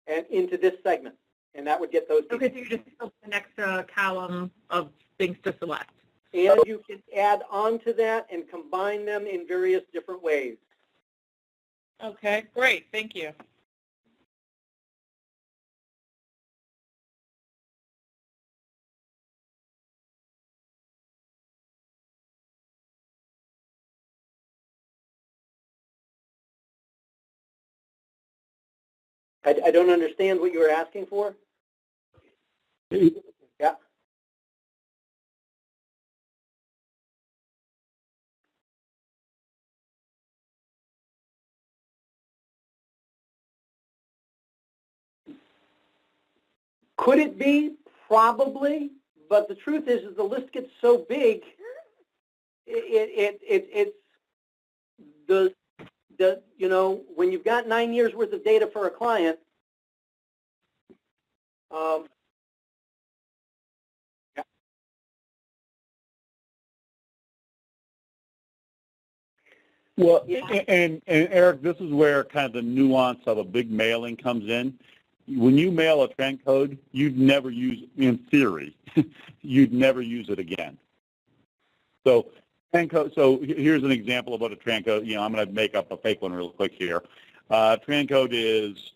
and into this segment, and that would get those people. Okay, so you just built an extra column of things to select. And you can add on to that and combine them in various different ways. Okay, great. Thank you. I don't understand what you were asking for. Yeah. Could it be? Probably. But the truth is the list gets so big, it's the you know, when you've got 9 years worth of data for a client, yeah. Well, and Eric, this is where kind of the nuance of a big mailing comes in. When you mail a tran code, you'd never use, in theory, you'd never use it again. So tran code. So here's an example of what a tran code. You know, I'm going to make up a fake one real quick here. Tran code is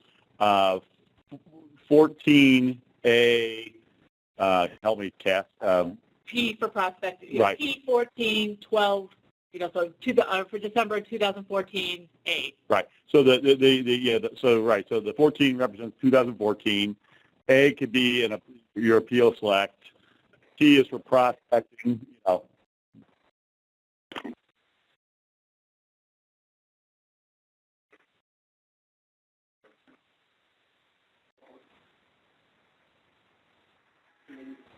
14A. Help me, Cass. P for prospect. Right. P1412. You know, so for December 2014, A. Right. So so the 14 represents 2014. A could be your appeal select. T is for prospecting. You know.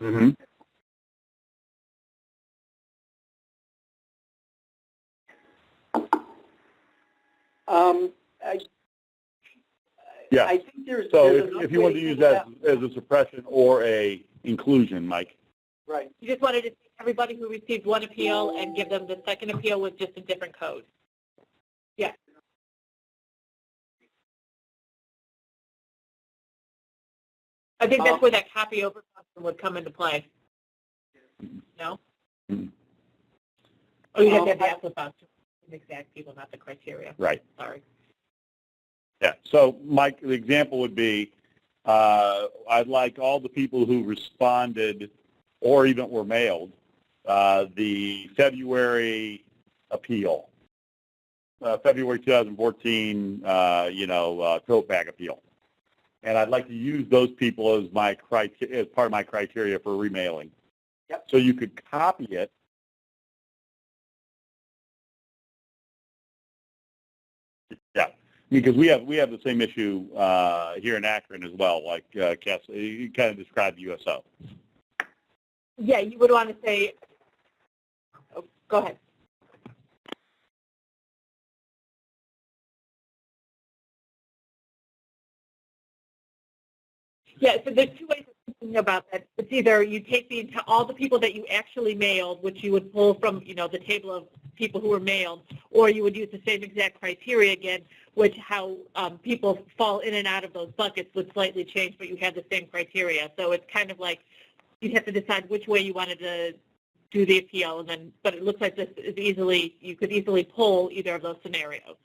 Mm-hmm. Yeah. I think there's So enough if you want to ways use that as a suppression or a inclusion, Mike. right. You just wanted to take everybody who received one appeal and give them the second appeal with just a different code. Yeah. I think that's where that copy over function would come into play. No? Mm-hmm. Oh, you have to have the alpha function. The exact people, not the criteria. Right. Sorry. Yeah. So, Mike, the example would be, I'd like all the people who responded or even were mailed the February appeal, February 2014, tote bag appeal. And I'd like to use those people as as part of my criteria for remailing. Yep. So you could copy it. Yeah, because we have the same issue here in Akron as well. Like Cass, you kind of described USO. Yeah, you would want to say, oh, go ahead. Yeah, so there's two ways of thinking about that. It's either you take all the people that you actually mailed, which you would pull from, the table of people who were mailed, or you would use the same exact criteria again, which how people fall in and out of those buckets would slightly change, but you had the same criteria. So it's kind of like you'd have to decide which way you wanted to do the appeal, and then, but it looks like this is you could easily pull either of those scenarios.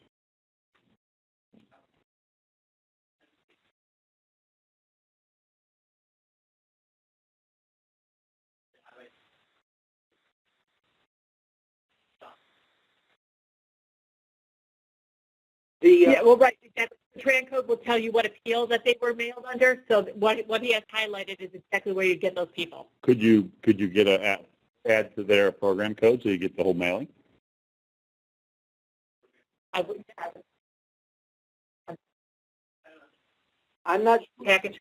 Yeah, well, right. The TRAN code will tell you what appeal that they were mailed under. So what he has highlighted is exactly where you get those people. Could you get add to their program code so you get the whole mailing? I would I'm not package.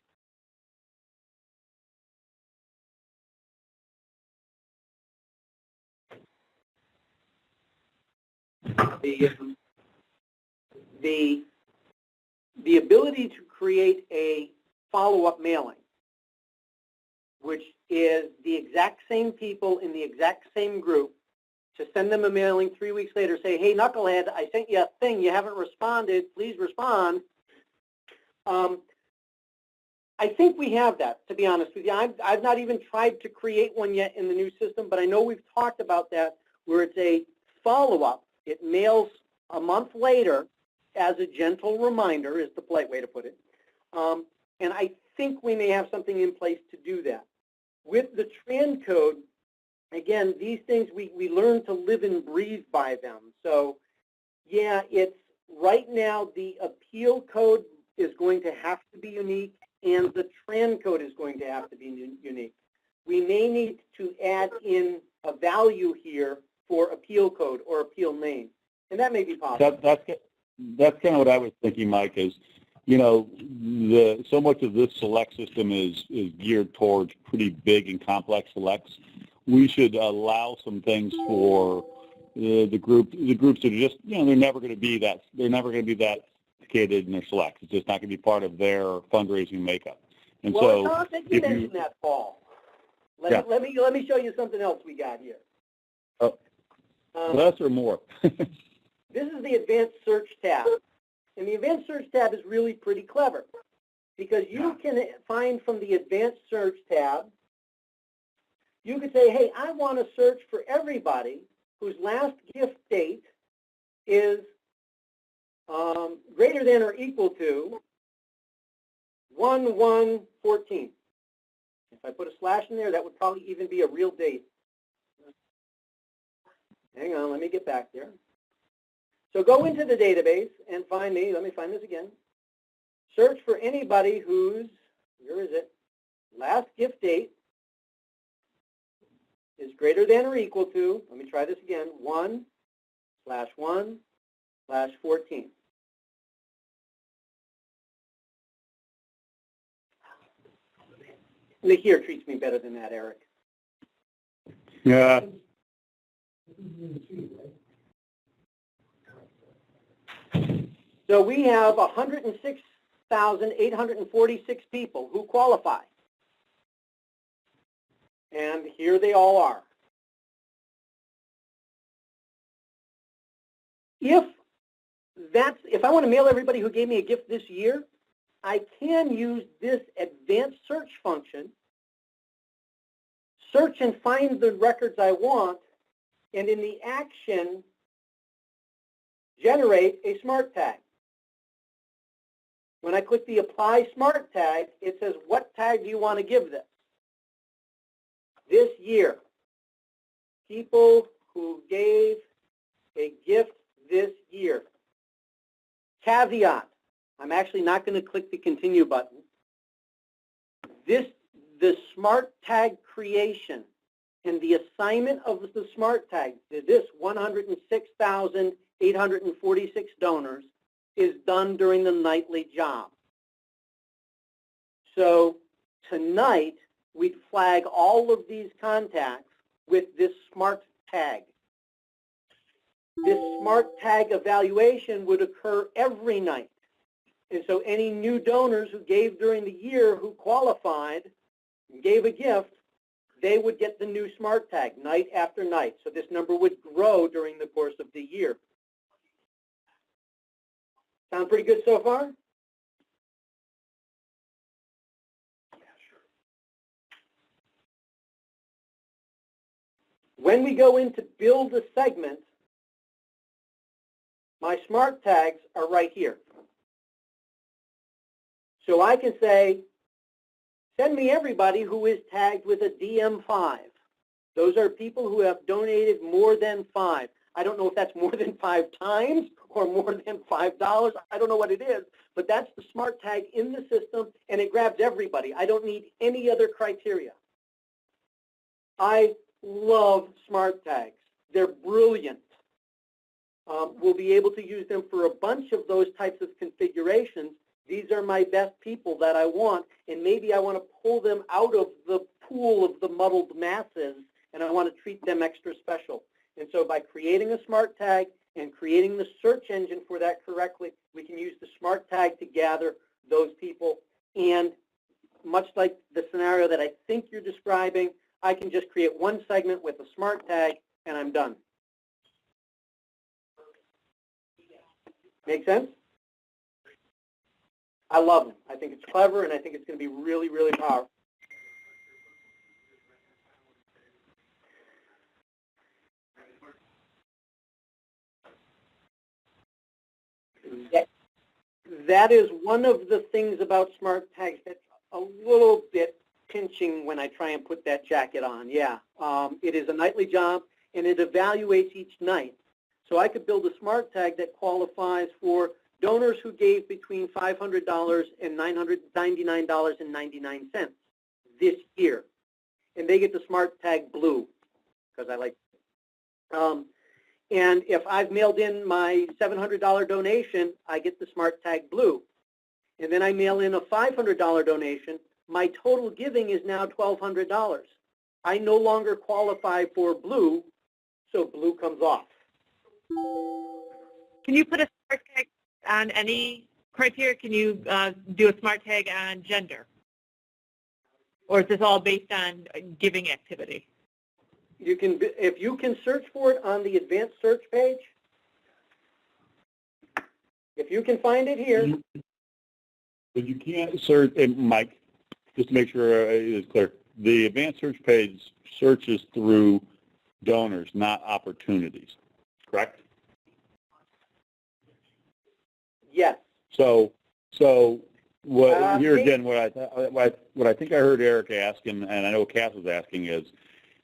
The ability to create a follow-up mailing, which is the exact same people in the exact same group, to send them a mailing 3 weeks later, say, hey, knucklehead, I sent you a thing, you haven't responded, please respond. I think we have that, to be honest with you. I've not even tried to create one yet in the new system, but I know we've talked about that, where it's a follow-up. It mails a month later as a gentle reminder, is the polite way to put it. And I think we may have something in place to do that. With the TRAN code, again, these things, we learn to live and breathe by them. So, yeah, it's right now the appeal code is going to have to be unique, and the TRAN code is going to have to be unique. We may need to add in a value here for appeal code or appeal name, and that may be possible. That's kind of what I was thinking, Mike, is, so much of this select system is geared towards pretty big and complex selects. We should allow some things for the groups that are just, they're never going to be that sophisticated in their selects. It's just not going to be part of their fundraising makeup. And well, Tom, I think you mentioned that, Paul. Let me show you something else we got here. Less or more? This is the Advanced Search tab. And the Advanced Search tab is really pretty clever, because you can find from the Advanced Search tab, you could say, hey, I want to search for everybody whose last gift date is greater than or equal to 1/1/14. If I put a slash in there, that would probably even be a real date. Hang on, let me get back there. So go into the database and find me. Let me find this again. Search for anybody whose, where is it, last gift date is greater than or equal to, let me try this again, 1/1/14. The here treats me better than that, Eric. Yeah. So we have 106,846 people who qualify. And here they all are. If I want to mail everybody who gave me a gift this year, I can use this advanced search function, search and find the records I want, and in the action, generate a smart tag. When I click the Apply Smart Tag, it says, what tag do you want to give this? This year. people who gave a gift this year. Caveat, I'm actually not going to click the continue button. The smart tag creation and the assignment of the smart tag to this 106,846 donors is done during the nightly job. So tonight, we'd flag all of these contacts with this smart tag. This smart tag evaluation would occur every night. And so any new donors who gave during the year who qualified and gave a gift, they would get the new smart tag night after night. So this number would grow during the course of the year. Sound pretty good so far? When we go in to build a segment, my smart tags are right here. So I can say, send me everybody who is tagged with a DM5. Those are people who have donated more than 5. I don't know if that's more than 5 times or more than $5. I don't know what it is, but that's the smart tag in the system, and it grabs everybody. I don't need any other criteria. I love smart tags. They're brilliant. We'll be able to use them for a bunch of those types of configurations. These are my best people that I want, and maybe I want to pull them out of the pool of the muddled masses, and I want to treat them extra special. And so by creating a smart tag and creating the search engine for that correctly, we can use the smart tag to gather those people. And much like the scenario that I think you're describing, I can just create one segment with a smart tag, and I'm done. Make sense? I love them. I think it's clever, and I think it's going to be really, really powerful. That is one of the things about smart tags that's a little bit pinching when I try and put that jacket on. Yeah, it is a nightly job, and it evaluates each night. So I could build a smart tag that qualifies for donors who gave between $500 and $999.99 this year. And they get the smart tag blue, because I like it. And if I've mailed in my $700 donation, I get the smart tag blue. And then I mail in a $500 donation, my total giving is now $1,200. I no longer qualify for blue, so blue comes off. Can you put a smart tag on any criteria? Can you do a smart tag on gender? Or is this all based on giving activity? You can, if you can search for it on the advanced search page, if you can find it here. But you can't search, and Mike, just to make sure it is clear, the advanced search page searches through donors, not opportunities, correct? Yes. So what here again? What I think I heard Eric ask, and I know Cass was asking is,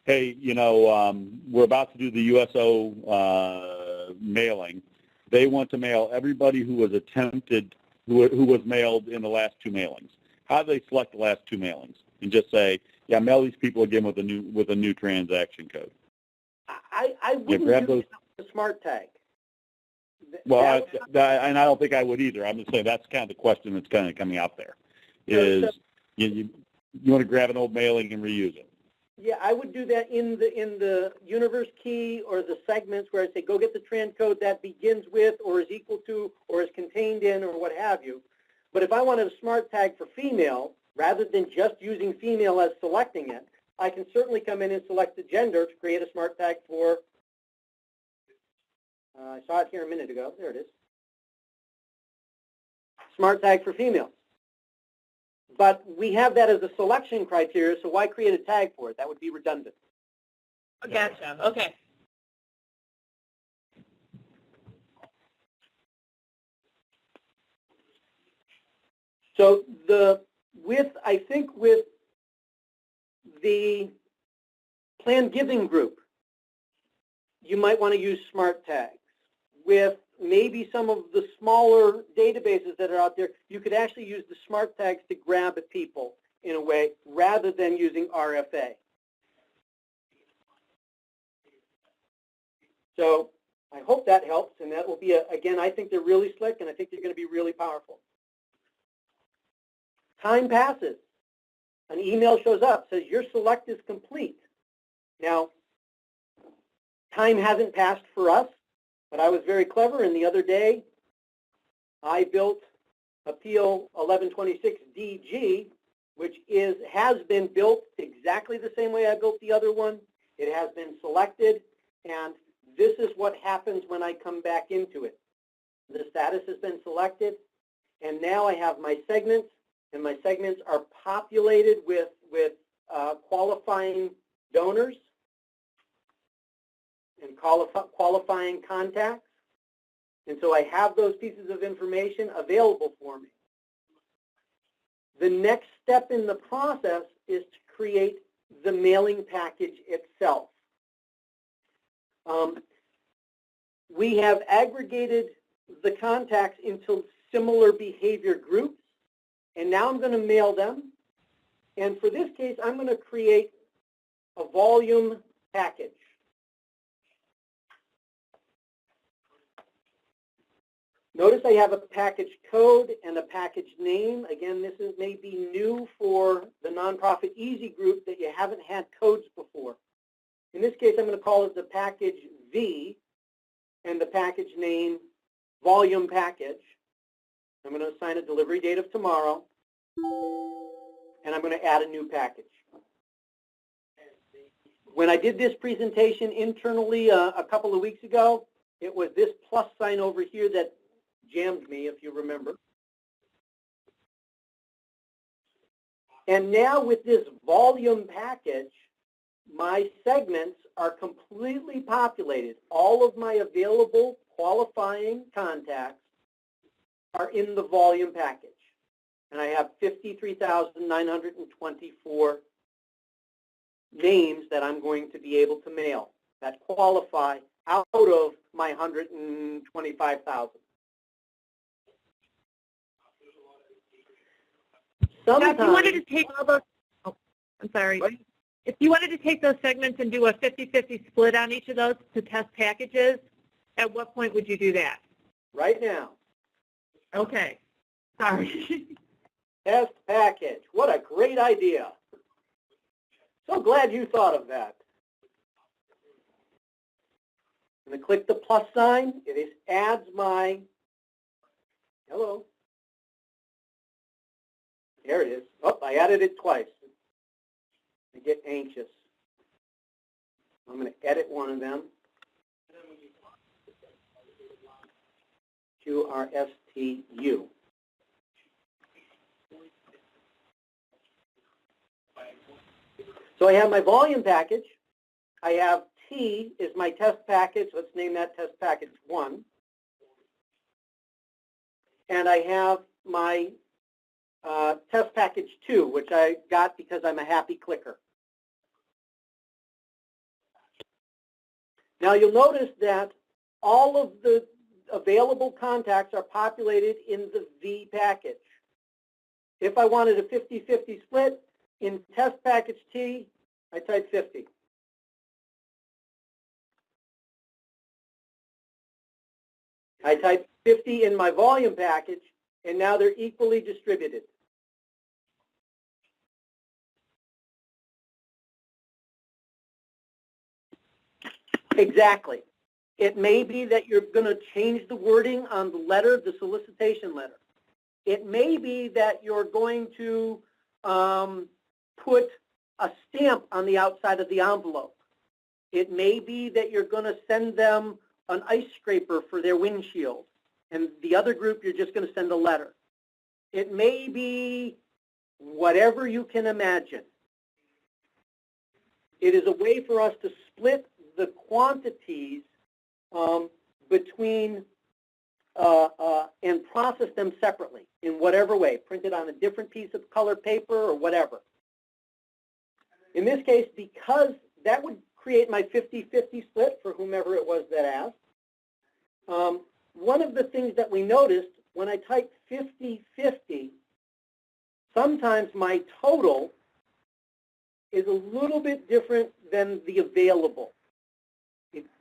hey, you know, we're about to do the USO mailing. They want to mail everybody who was attempted, who was mailed in the last 2 mailings. How do they select the last 2 mailings? And just say, yeah, mail these people again with a new transaction code. I wouldn't use the smart tag. Well, and I don't think I would either. I'm just saying that's kind of the question that's kind of coming out there. Is you want to grab an old mailing and reuse it? Yeah, I would do that in the universe key or the segments where I say go get the trans code that begins with or is equal to or is contained in or what have you. But if I wanted a smart tag for female, rather than just using female as selecting it, I can certainly come in and select the gender to create a smart tag for, I saw it here a minute ago. There it is. Smart tag for female. But we have that as a selection criteria, so why create a tag for it? That would be redundant. Gotcha. Okay. So I think with the planned giving group, you might want to use smart tags. With maybe some of the smaller databases that are out there, you could actually use the smart tags to grab at people in a way rather than using RFA. So I hope that helps, and that will be, again, I think they're really slick, and I think they're going to be really powerful. Time passes. An email shows up, says your select is complete. Now, time hasn't passed for us, but I was very clever, and the other day I built Appeal 1126DG, which has been built exactly the same way I built the other one. It has been selected, and this is what happens when I come back into it. The status has been selected, and now I have my segments, and my segments are populated with qualifying donors and qualifying contacts. And so I have those pieces of information available for me. The next step in the process is to create the mailing package itself. We have aggregated the contacts into similar behavior groups, and now I'm going to mail them. And for this case, I'm going to create a volume package. Notice I have a package code and a package name. Again, this may be new for the Nonprofit Easy group that you haven't had codes before. In this case, I'm going to call it the package V and the package name volume package. I'm going to assign a delivery date of tomorrow, and I'm going to add a new package. When I did this presentation internally a couple of weeks ago, it was this plus sign over here that jammed me, if you remember. And now with this volume package, my segments are completely populated. All of my available qualifying contacts are in the volume package. And I have 53,924 names that I'm going to be able to mail that qualify out of my 125,000. Now, if you wanted to take all those, I'm sorry. What? If you wanted to take those segments and do a 50-50 split on each of those to test packages, at what point would you do that? Right now. Okay. Sorry. Test package. What a great idea. So glad you thought of that. I'm going to click the plus sign. It adds my, hello. There it is. Oh, I added it twice. I get anxious. I'm going to edit one of them. QRSTU. So I have my volume package. I have T is my test package. Let's name that test package 1. And I have my test package 2, which I got because I'm a happy clicker. Now you'll notice that all of the available contacts are populated in the V package. If I wanted a 50-50 split, in test package T, I type 50. I type 50 in my volume package, and now they're equally distributed. Exactly. It may be that you're going to change the wording on the letter, the solicitation letter. It may be that you're going to put a stamp on the outside of the envelope. It may be that you're going to send them an ice scraper for their windshield, and the other group you're just going to send a letter. It may be whatever you can imagine. It is a way for us to split the quantities between and process them separately in whatever way, printed on a different piece of colored paper or whatever. In this case, because that would create my 50-50 split for whomever it was that asked. One of the things that we noticed when I type 50-50, sometimes my total is a little bit different than the available.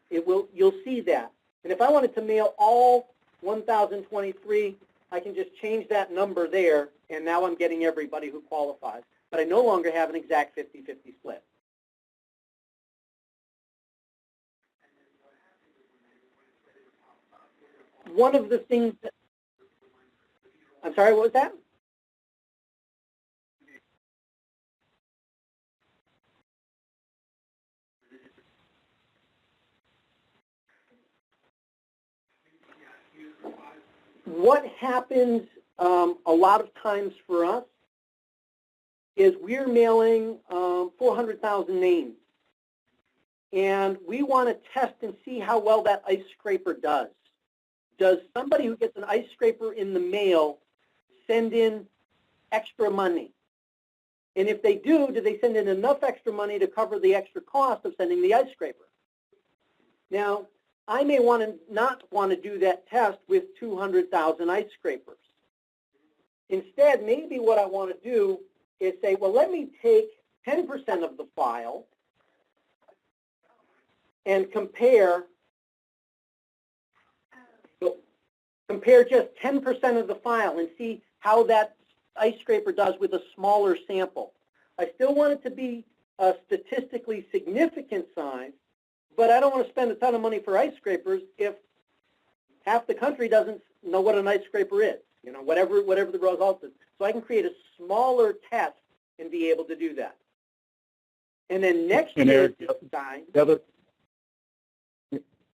You'll see that. And if I wanted to mail all 1,023, I can just change that number there, and now I'm getting everybody who qualifies. But I no longer have an exact 50-50 split. One of the things that, I'm sorry, what was that? What happens a lot of times for us is we're mailing 400,000 names. And we want to test and see how well that ice scraper does. Does somebody who gets an ice scraper in the mail send in extra money? And if they do they send in enough extra money to cover the extra cost of sending the ice scraper? Now, I may not want to do that test with 200,000 ice scrapers. Instead, maybe what I want to do is say, well, let me take 10% of the file and compare just 10% of the file and see how that ice scraper does with a smaller sample. I still want it to be a statistically significant size, but I don't want to spend a ton of money for ice scrapers if half the country doesn't know what an ice scraper is, whatever the result is. So I can create a smaller test and be able to do that. And then next year,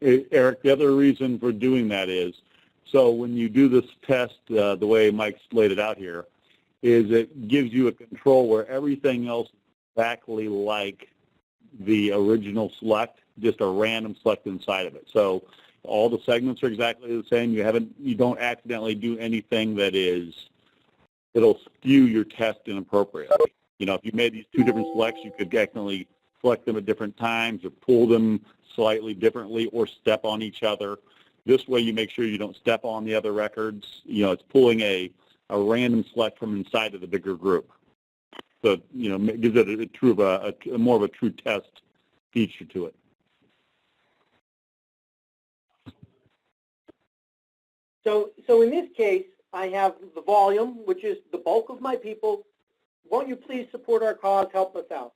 Eric, the other reason for doing that is, so when you do this test the way Mike's laid it out here, is it gives you a control where everything else is exactly like the original select, just a random select inside of it. So all the segments are exactly the same. You don't accidentally do anything it'll skew your test inappropriately. If you made these two different selects, you could accidentally select them at different times or pull them slightly differently or step on each other. This way you make sure you don't step on the other records. It's pulling a random select from inside of the bigger group. So, it gives it a more of a true test feature to it. So in this case, I have the volume, which is the bulk of my people. Won't you please support our cause, help us out?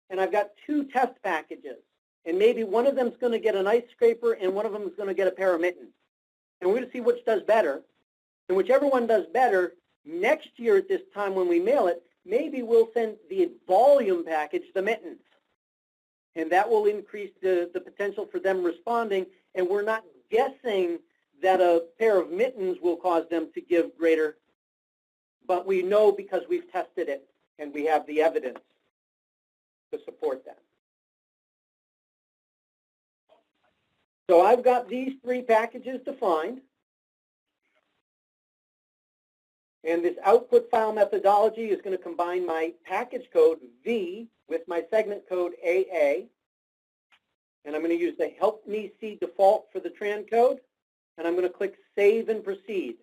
And I've got two test packages. And maybe one of them is going to get an ice scraper and one of them is going to get a pair of mittens. And we're going to see which does better. And whichever one does better, next year at this time when we mail it, maybe we'll send the volume package the mittens. And that will increase the potential for them responding. And we're not guessing that a pair of mittens will cause them to give greater, but we know because we've tested it and we have the evidence to support that. So I've got these three packages defined. And this output file methodology is going to combine my package code V with my segment code AA. And I'm going to use the Help Me See default for the tran code. And I'm going to click Save and Proceed.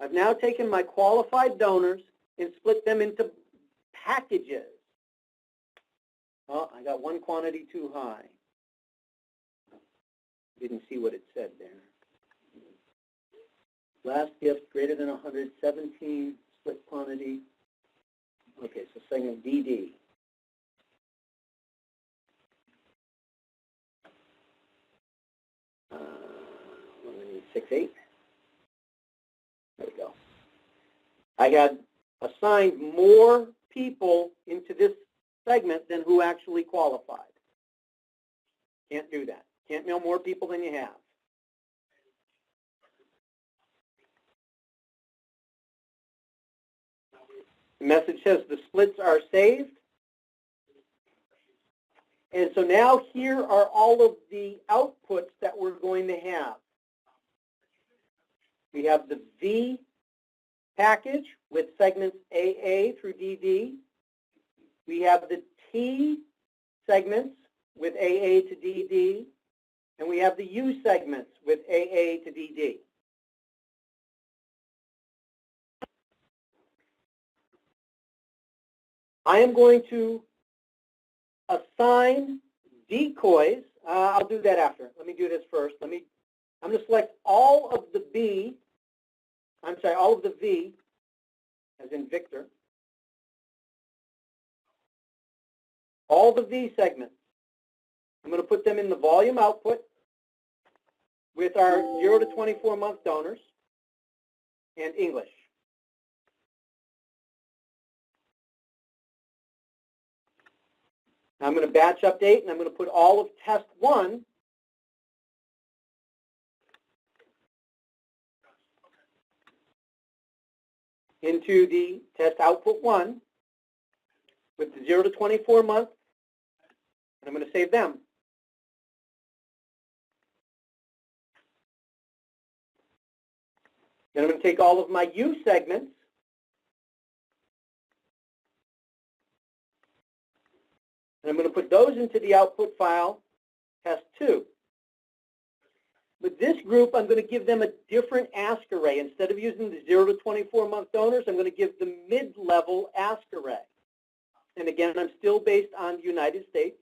I've now taken my qualified donors and split them into packages. Oh, I got one quantity too high. Didn't see what it said there. Last gift greater than 117, split quantity. Okay, so segment DD. We need 6-8. There we go. I had assigned more people into this segment than who actually qualified. Can't do that. Can't mail more people than you have. The message says the splits are saved. And so now here are all of the outputs that we're going to have. We have the V package with segments AA through DD. We have the T segments with AA to DD, and we have the U segments with AA to DD. I am going to assign decoys. I'll do that after. Let me do this first. I'm going to select all of the V, as in Victor, all the V segments. I'm going to put them in the volume output with our 0 to 24 month donors and English. Now I'm going to batch update, and I'm going to put all of test 1 into the test output 1 with the 0 to 24 month, and I'm going to save them. Then I'm going to take all of my U segments and I'm going to put those into the output file, test 2. With this group, I'm going to give them a different ask array. Instead of using the 0 to 24 month donors, I'm going to give the mid-level ask array. And again, I'm still based on the United States.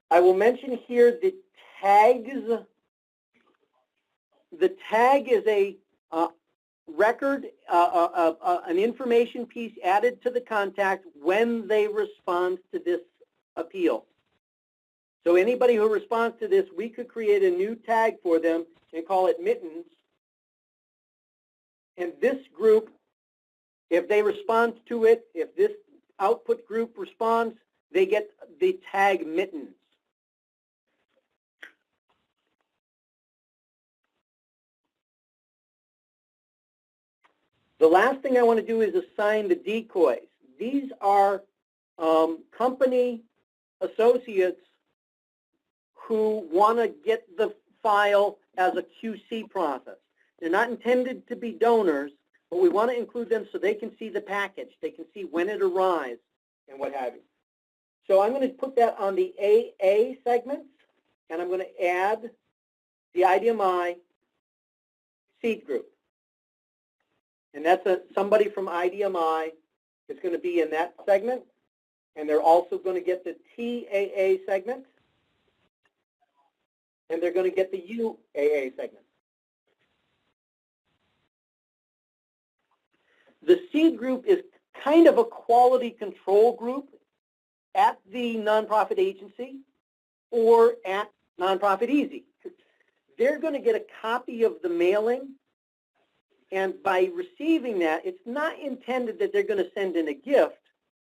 I will mention here the tags. The tag is a record, an information piece added to the contact when they respond to this appeal. So anybody who responds to this, we could create a new tag for them and call it mittens. And this group, if they respond to it, if this output group responds, they get the tag mittens. The last thing I want to do is assign the decoys. These are company associates who want to get the file as a QC process. They're not intended to be donors, but we want to include them so they can see the package. They can see when it arrives and what have you. So I'm going to put that on the AA segments, and I'm going to add the IDMI seed group. And that's somebody from IDMI is going to be in that segment. And they're also going to get the TAA segment. And they're going to get the UAA segment. The seed group is kind of a quality control group at the nonprofit agency or at Nonprofit Easy. They're going to get a copy of the mailing. And by receiving that, it's not intended that they're going to send in a gift,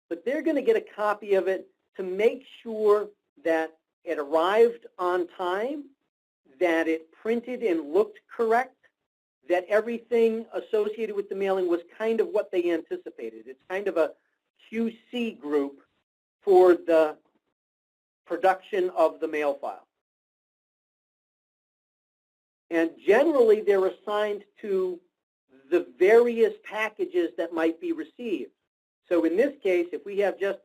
but they're going to get a copy of it to make sure that it arrived on time, that it printed and looked correct, that everything associated with the mailing was kind of what they anticipated. It's kind of a QC group for the production of the mail file. And generally, they're assigned to the various packages that might be received. So in this case, if we have just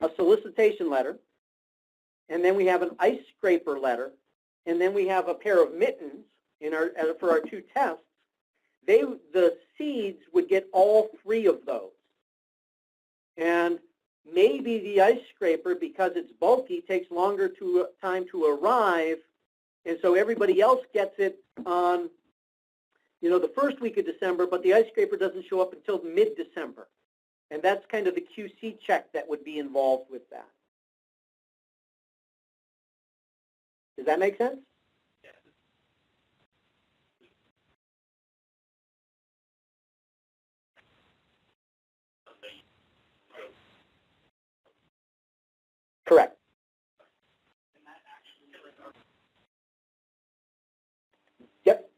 a solicitation letter, and then we have an ice scraper letter, and then we have a pair of mittens for our 2 tests, the seeds would get all 3 of those. And maybe the ice scraper, because it's bulky, takes longer time to arrive, and so everybody else gets it on the first week of December, but the ice scraper doesn't show up until mid-December. And that's kind of the QC check that would be involved with that. Does that make sense? Yes. Correct. Yep.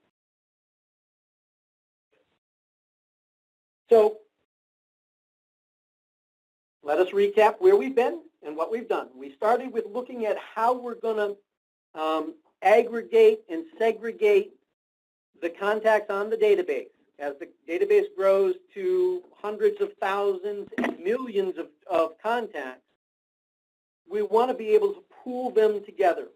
So let us recap where we've been and what we've done. We started with looking at how we're going to aggregate and segregate the contacts on the database. As the database grows to hundreds of thousands and millions of contacts, we want to be able to pool them together.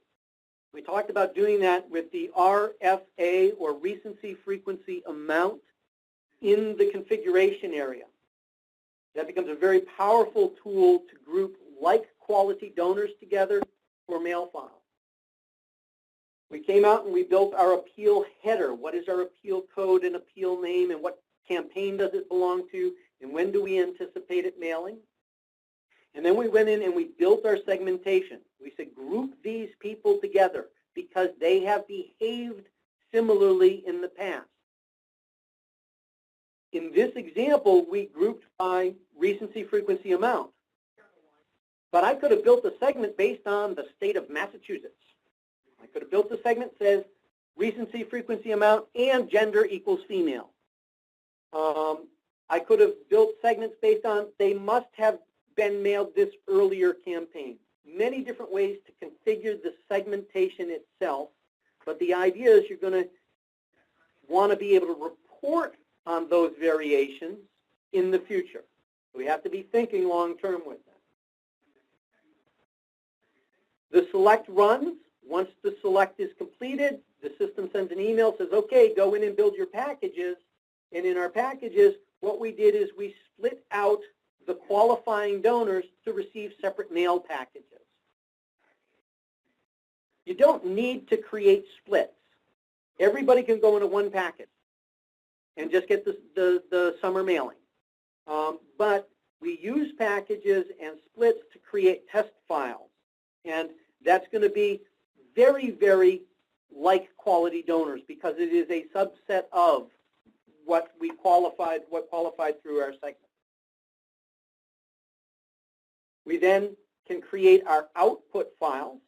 We talked about doing that with the RFA, or recency frequency amount, in the configuration area. That becomes a very powerful tool to group like quality donors together for mail files. We came out and we built our appeal header. What is our appeal code and appeal name, and what campaign does it belong to, and when do we anticipate it mailing? And then we went in and we built our segmentation. We said group these people together because they have behaved similarly in the past. In this example, we grouped by recency frequency amount. But I could have built a segment based on the state of Massachusetts. I could have built a segment that says recency frequency amount and gender equals female. I could have built segments based on they must have been mailed this earlier campaign. Many different ways to configure the segmentation itself, but the idea is you're going to want to be able to report on those variations in the future. We have to be thinking long term with that. The select runs. Once the select is completed, the system sends an email, says, okay, go in and build your packages. And in our packages, what we did is we split out the qualifying donors to receive separate mail packages. You don't need to create splits. Everybody can go into one package and just get the summer mailing. But we use packages and splits to create test files. And that's going to be very, very like quality donors because it is a subset of what qualified through our segment. We then can create our output files.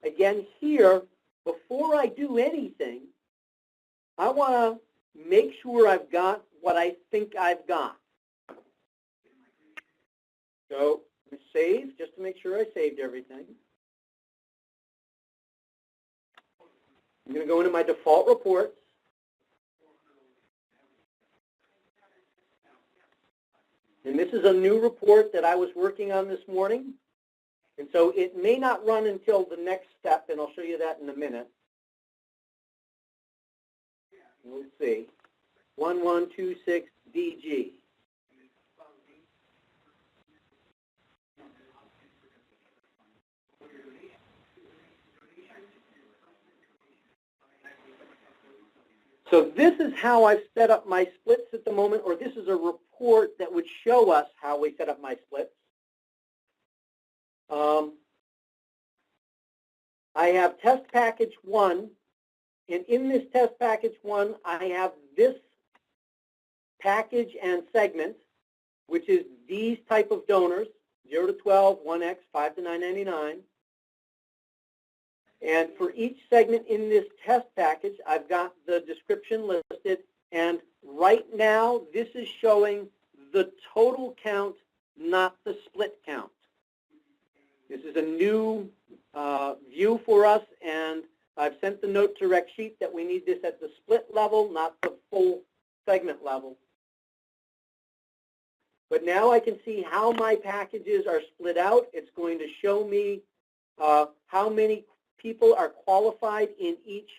Again, here, before I do anything, I want to make sure I've got what I think I've got. So save, just to make sure I saved everything. I'm going to go into my default reports. And this is a new report that I was working on this morning. And so it may not run until the next step, and I'll show you that in a minute. Let's see. 1126DG. So this is how I've set up my splits at the moment, or this is a report that would show us how we set up my splits. I have test package 1, and in this test package 1, I have this package and segment, which is these type of donors, 0 to 12, 1X, 5 to 999. And for each segment in this test package, I've got the description listed. And right now, this is showing the total count, not the split count. This is a new view for us, and I've sent the note to RecSheet that we need this at the split level, not the full segment level. But now I can see how my packages are split out. It's going to show me how many people are qualified in each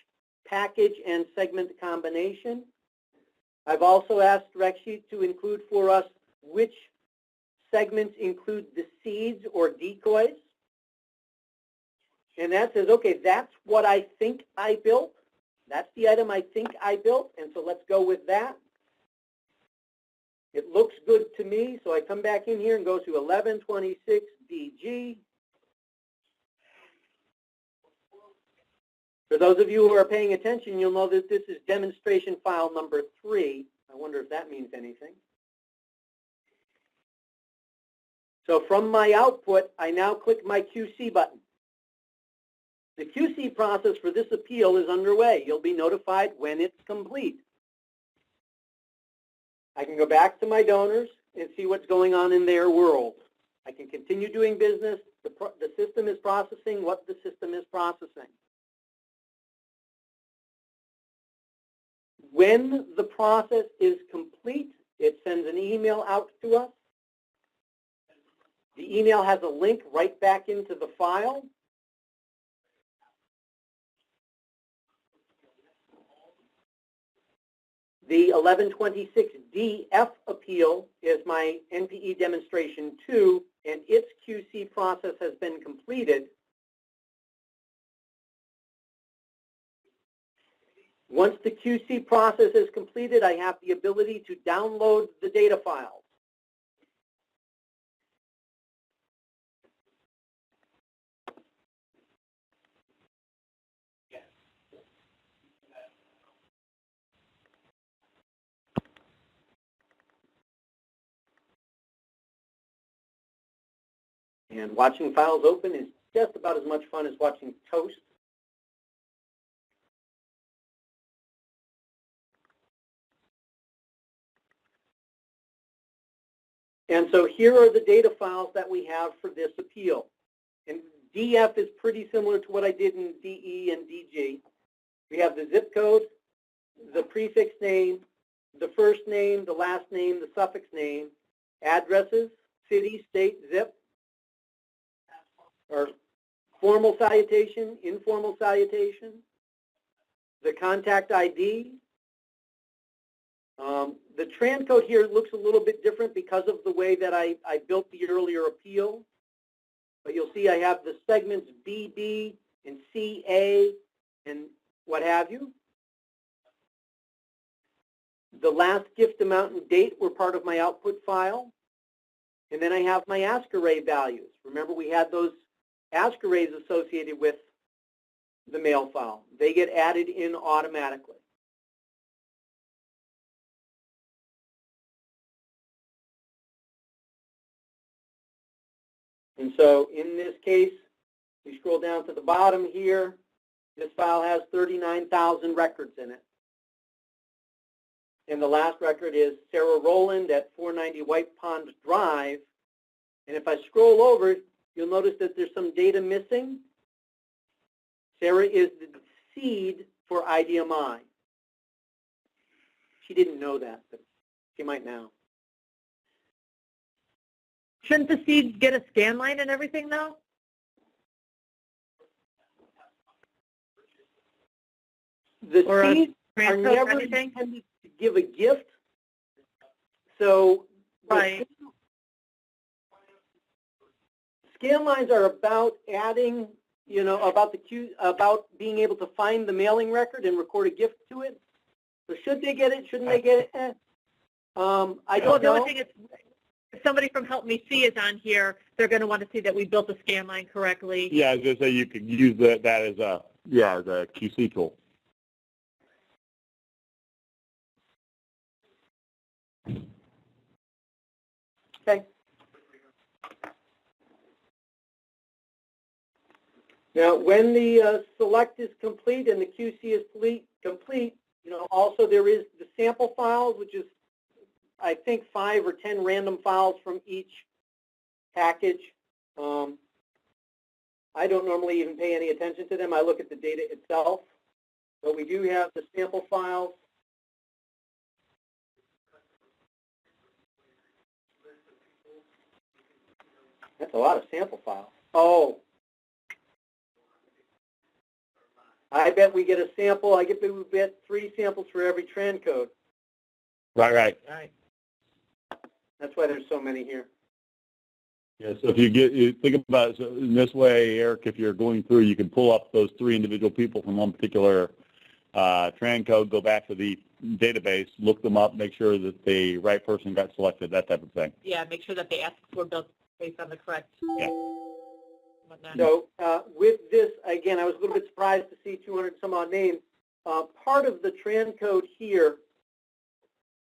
package and segment combination. I've also asked RecSheet to include for us which segments include the seeds or decoys. And that says, okay, that's what I think I built. That's the item I think I built, and so let's go with that. It looks good to me, so I come back in here and go to 1126DG. For those of you who are paying attention, you'll know that this is demonstration file number 3. I wonder if that means anything. So from my output, I now click my QC button. The QC process for this appeal is underway. You'll be notified when it's complete. I can go back to my donors and see what's going on in their world. I can continue doing business. The system is processing what the system is processing. When the process is complete, it sends an email out to us. The email has a link right back into the file. The 1126DF appeal is my NPE demonstration 2, and its QC process has been completed. Once the QC process is completed, I have the ability to download the data files. And watching files open is just about as much fun as watching toast. And so here are the data files that we have for this appeal. And DF is pretty similar to what I did in DE and DG. We have the zip code, the prefix name, the first name, the last name, the suffix name, addresses, city, state, zip, or formal salutation, informal salutation, the contact ID. The TRAN code here looks a little bit different because of the way that I built the earlier appeal. But you'll see I have the segments BB and CA and what have you. The last gift amount and date were part of my output file. And then I have my ask array values. Remember, we had those ask arrays associated with the mail file. They get added in automatically. And so in this case, we scroll down to the bottom here. This file has 39,000 records in it. And the last record is Sarah Rowland at 490 White Pond Drive. And if I scroll over, you'll notice that there's some data missing. Sarah is the seed for IDMI. She didn't know that, but she might now. Shouldn't the seeds get a scan line and everything, though? The Or a seeds are transfer or never anything? intended to give a gift. So Right. scan lines are about adding, about being able to find the mailing record and record a gift to it. So should they get it? Shouldn't they get it? I Well, don't the only know. thing is, if somebody from Help Me See is on here, they're going to want to see that we built the scan line correctly. Yeah, I was going to say you could use that as a QC tool. Okay. Now, when the select is complete and the QC is complete, also there is the sample files, which is, I think, 5 or 10 random files from each package. I don't normally even pay any attention to them. I look at the data itself. But we do have the sample files. That's a lot of sample files. Oh. I bet we get a sample. We get 3 samples for every TRAN code. Right. That's why there's so many here. Yeah, so if you think about it so in this way, Eric, if you're going through, you can pull up those 3 individual people from one particular TRAN code, go back to the database, look them up, make sure that the right person got selected, that type of thing. Yeah, make sure that the asks were built based on the correct. Yeah. Whatnot. So with this, again, I was a little bit surprised to see 200 some odd names. Part of the TRAN code here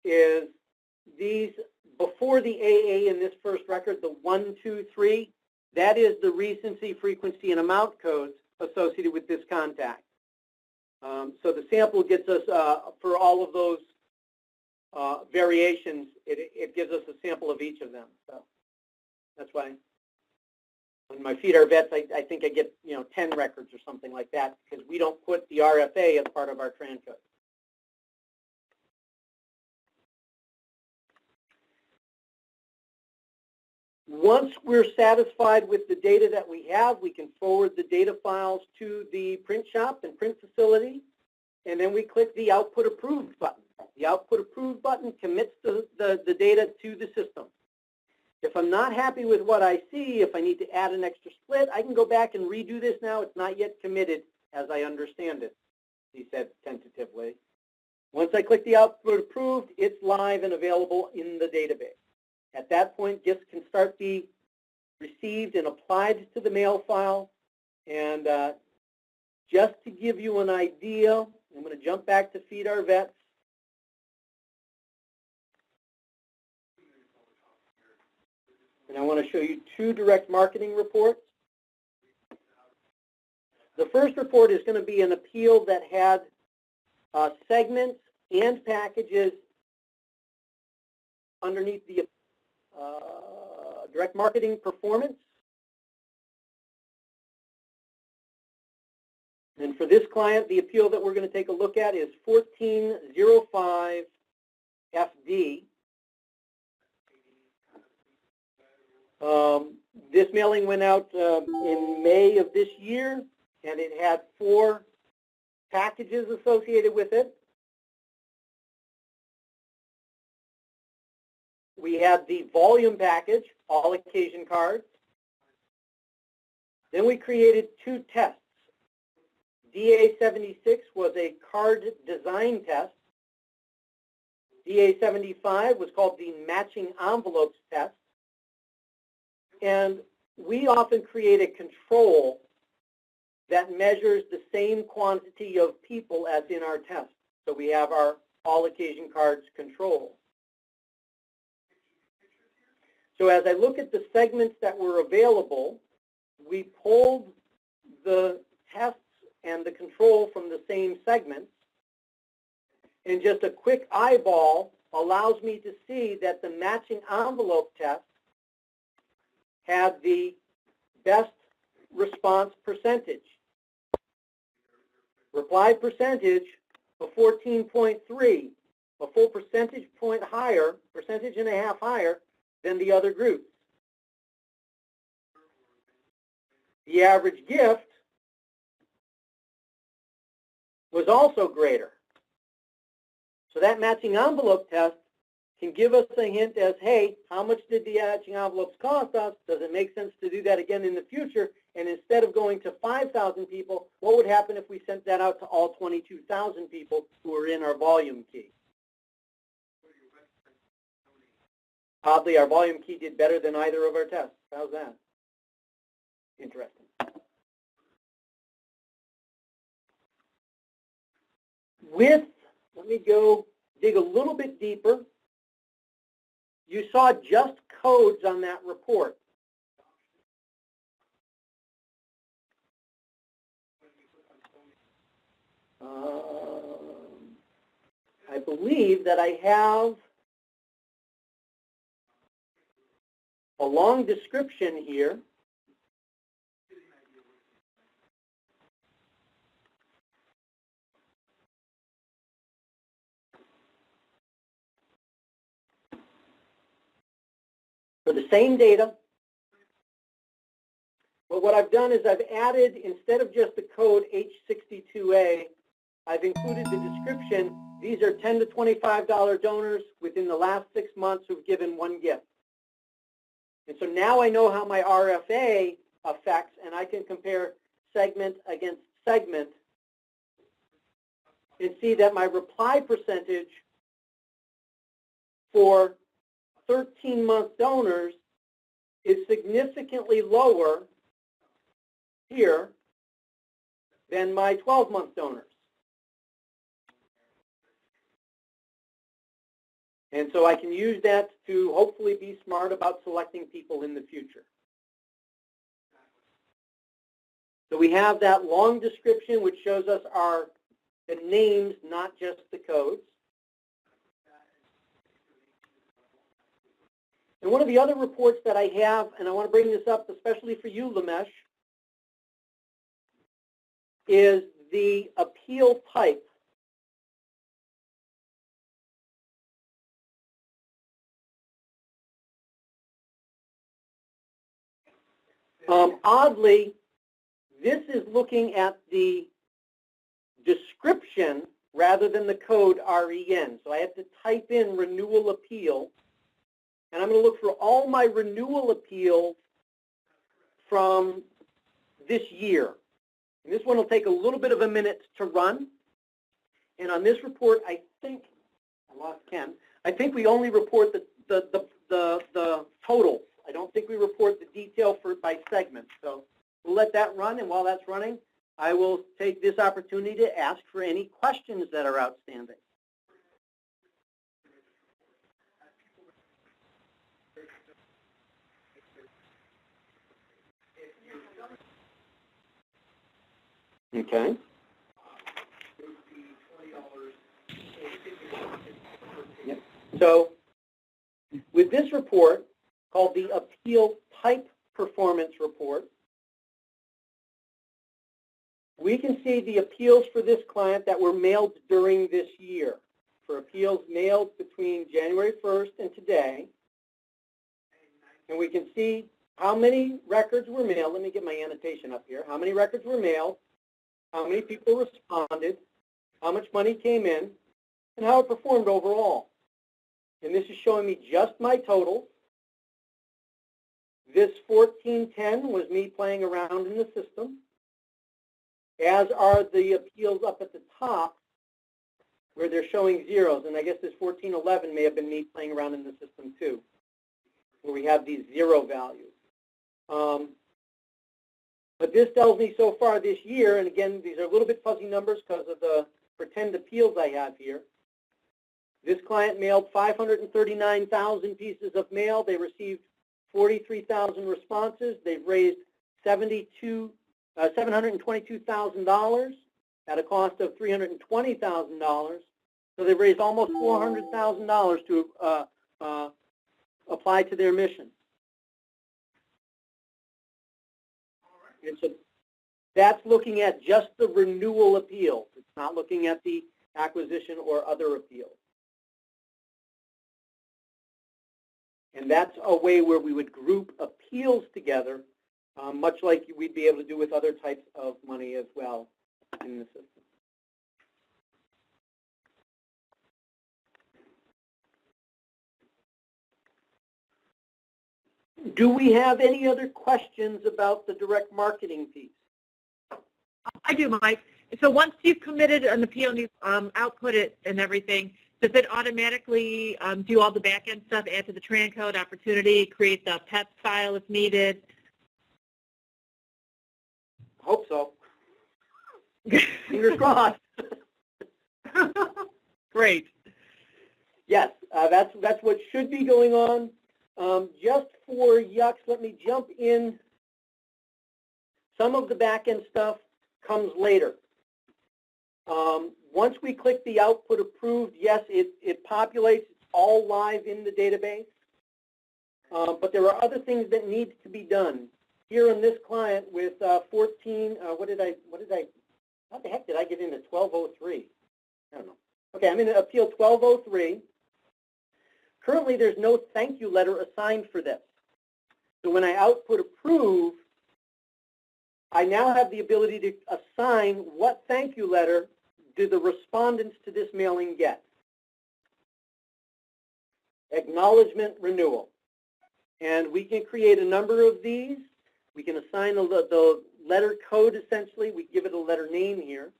is these, before the AA in this first record, the 1, 2, 3, that is the recency, frequency, and amount codes associated with this contact. So the sample gets us, for all of those variations, it gives us a sample of each of them. So that's why when my feet are vets, I think I get 10 records or something like that because we don't put the RFA as part of our TRAN code. Once we're satisfied with the data that we have, we can forward the data files to the print shop and print facility, and then we click the Output Approved button. The Output Approved button commits the data to the system. If I'm not happy with what I see, if I need to add an extra split, I can go back and redo this now. It's not yet committed, as I understand it, he said tentatively. Once I click the Output Approved, it's live and available in the database. At that point, gifts can start being received and applied to the mail file. And just to give you an idea, I'm going to jump back to Feed Our Vets. And I want to show you two direct marketing reports. The first report is going to be an appeal that had segments and packages underneath the direct marketing performance. And for this client, the appeal that we're going to take a look at is 1405 FD. This mailing went out in May of this year, and it had 4 packages associated with it. We had the volume package, all occasion cards. Then we created 2 tests. DA76 was a card design test. DA75 was called the matching envelopes test. And we often create a control that measures the same quantity of people as in our test. So we have our all occasion cards control. So as I look at the segments that were available, we pulled the tests and the control from the same segments. And just a quick eyeball allows me to see that the matching envelope test had the best response percentage. Reply percentage of 14.3, a full percentage point higher, percentage and a half higher than the other groups. The average gift was also greater. So that matching envelope test can give us a hint as, hey, how much did the matching envelopes cost us? Does it make sense to do that again in the future? And instead of going to 5,000 people, what would happen if we sent that out to all 22,000 people who are in our volume key? Oddly, our volume key did better than either of our tests. How's that? Interesting. Let me go dig a little bit deeper. You saw just codes on that report. I believe that I have a long description here. For the same data, but what I've done is I've added, instead of just the code H62A, I've included the description. These are $10 to $25 donors within the last 6 months who've given 1 gift. And so now I know how my RFA affects, and I can compare segment against segment and see that my reply percentage for 13-month donors is significantly lower here than my 12-month donors. And so I can use that to hopefully be smart about selecting people in the future. So we have that long description which shows us the names, not just the codes. And one of the other reports that I have, and I want to bring this up especially for you, Lamesh, is the appeal type. Oddly, this is looking at the description rather than the code REN. So I have to type in renewal appeal, and I'm going to look for all my renewal appeals from this year. And this one will take a little bit of a minute to run. And on this report, I think, I lost Ken, I think we only report the totals. I don't think we report the detail by segment. So we'll let that run, and while that's running, I will take this opportunity to ask for any questions that are outstanding. Okay. Yep. So with this report, called the Appeal Type Performance Report, we can see the appeals for this client that were mailed during this year. For appeals mailed between January 1st and today. And we can see how many records were mailed. Let me get my annotation up here. How many records were mailed, how many people responded, how much money came in, and how it performed overall. And this is showing me just my totals. This 1410 was me playing around in the system, as are the appeals up at the top where they're showing zeros. And I guess this 1411 may have been me playing around in the system too, where we have these zero values. But this tells me so far this year, and again, these are a little bit fuzzy numbers because of the pretend appeals I have here. This client mailed 539,000 pieces of mail. They received 43,000 responses. They've raised $722,000 at a cost of $320,000. So they've raised almost $400,000 to apply to their mission. And so that's looking at just the renewal appeals. It's not looking at the acquisition or other appeals. And that's a way where we would group appeals together, much like we'd be able to do with other types of money as well in the system. Do we have any other questions about the direct marketing piece? I do, Mike. So once you've committed an appeal and you output it and everything, does it automatically do all the back-end stuff, add to the TRAN code opportunity, create the PEPS file if needed? Hope so. Fingers crossed. Great. Yes, that's what should be going on. Just for yucks, let me jump in. Some of the back-end stuff comes later. Once we click the output approved, yes, it populates. It's all live in the database. But there are other things that need to be done. Here on this client with 14, how the heck did I get into 1203? I don't know. Okay, I'm in appeal 1203. Currently, there's no thank you letter assigned for this. So when I output approve, I now have the ability to assign what thank you letter do the respondents to this mailing get. Acknowledgement renewal. And we can create a number of these. We can assign the letter code, essentially. We give it a letter name here.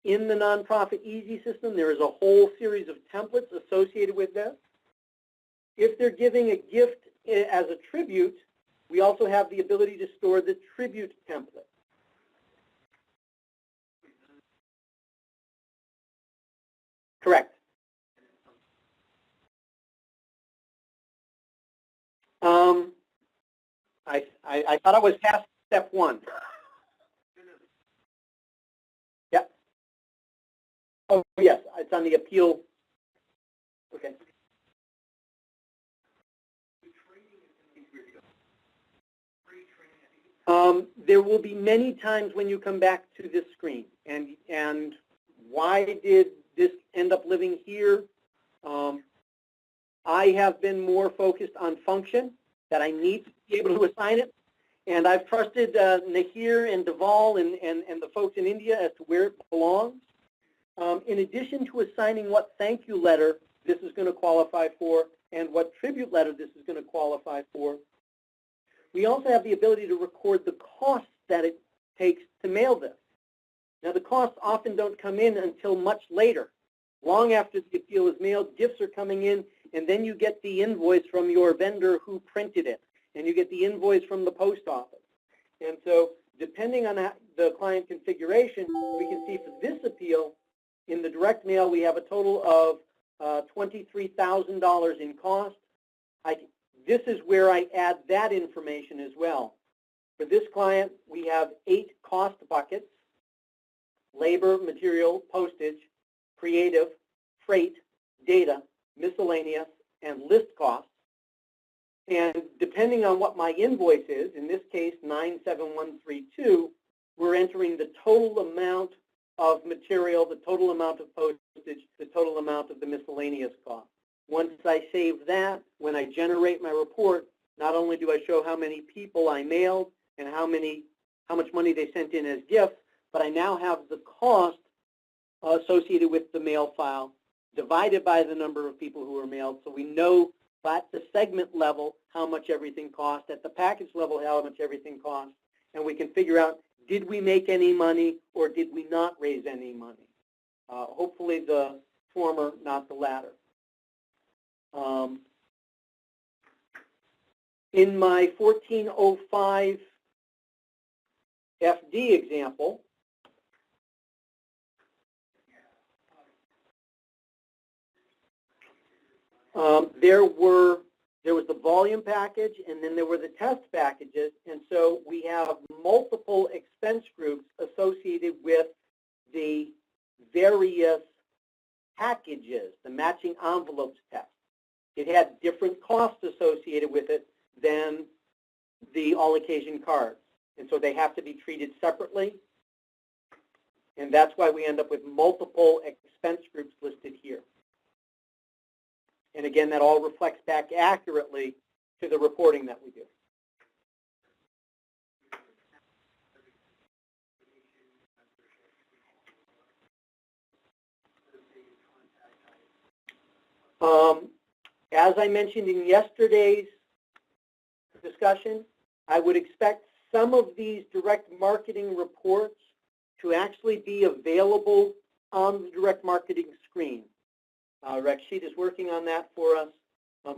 In the Nonprofit Easy system, there is a whole series of templates associated with this. If they're giving a gift as a tribute, we also have the ability to store the tribute template. Correct. I thought I was past step one. Yep. Oh, yes, it's on the appeal. Okay. There will be many times when you come back to this screen, and why did this end up living here? I have been more focused on function. that I need to be able to assign it. And I've trusted Nahir and Deval and the folks in India as to where it belongs. In addition to assigning what thank you letter this is going to qualify for and what tribute letter this is going to qualify for, we also have the ability to record the costs that it takes to mail this. Now, the costs often don't come in until much later. Long after the appeal is mailed, gifts are coming in, and then you get the invoice from your vendor who printed it, and you get the invoice from the post office. And so, depending on the client configuration, we can see for this appeal, in the direct mail, we have a total of $23,000 in cost. This is where I add that information as well. For this client, we have 8 cost buckets: labor, material, postage, creative, freight, data, miscellaneous, and list costs. And depending on what my invoice is, in this case 97132, we're entering the total amount of material, the total amount of postage, the total amount of the miscellaneous cost. Once I save that, when I generate my report, not only do I show how many people I mailed and how much money they sent in as gifts, but I now have the cost associated with the mail file divided by the number of people who were mailed, so we know at the segment level how much everything cost, at the package level how much everything cost, and we can figure out, did we make any money or did we not raise any money? Hopefully the former, not the latter. In my 1405 FD example, there was the volume package, and then there were the test packages, and so we have multiple expense groups associated with the various packages, the matching envelopes test. It had different costs associated with it than the all-occasion cards, and so they have to be treated separately, and that's why we end up with multiple expense groups listed here. And again, that all reflects back accurately to the reporting that we do. As I mentioned in yesterday's discussion, I would expect some of these direct marketing reports to actually be available on the direct marketing screen. Rakshit is working on that for us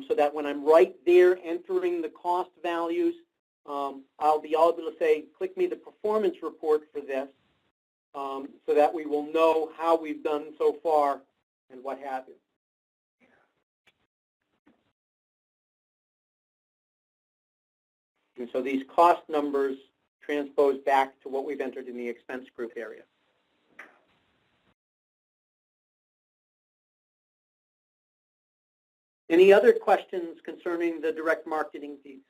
so that when I'm right there entering the cost values, I'll be able to say, click me the performance report for this so that we will know how we've done so far and what have you. And so these cost numbers transpose back to what we've entered in the expense group area. Any other questions concerning the direct marketing piece?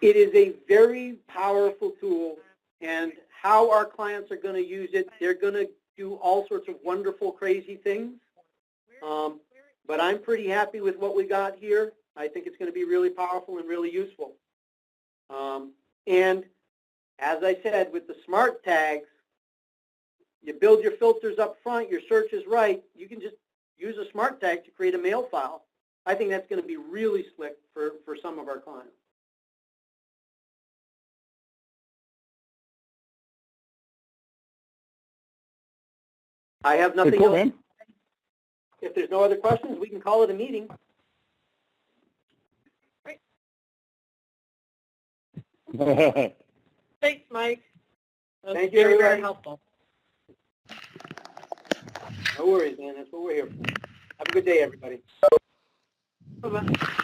It is a very powerful tool, and how our clients are going to use it, they're going to do all sorts of wonderful, crazy things. But I'm pretty happy with what we got here. I think it's going to be really powerful and really useful. And as I said, with the smart tags, you build your filters up front, your search is right, you can just use a smart tag to create a mail file. I think that's going to be really slick for some of our clients. I have nothing else. Man. If there's no other questions, we can call it a meeting. Great. Thanks, Mike. Thank you, very, everybody. very helpful. No worries, man. That's what we're here for. Have a good day, everybody. Bye-bye.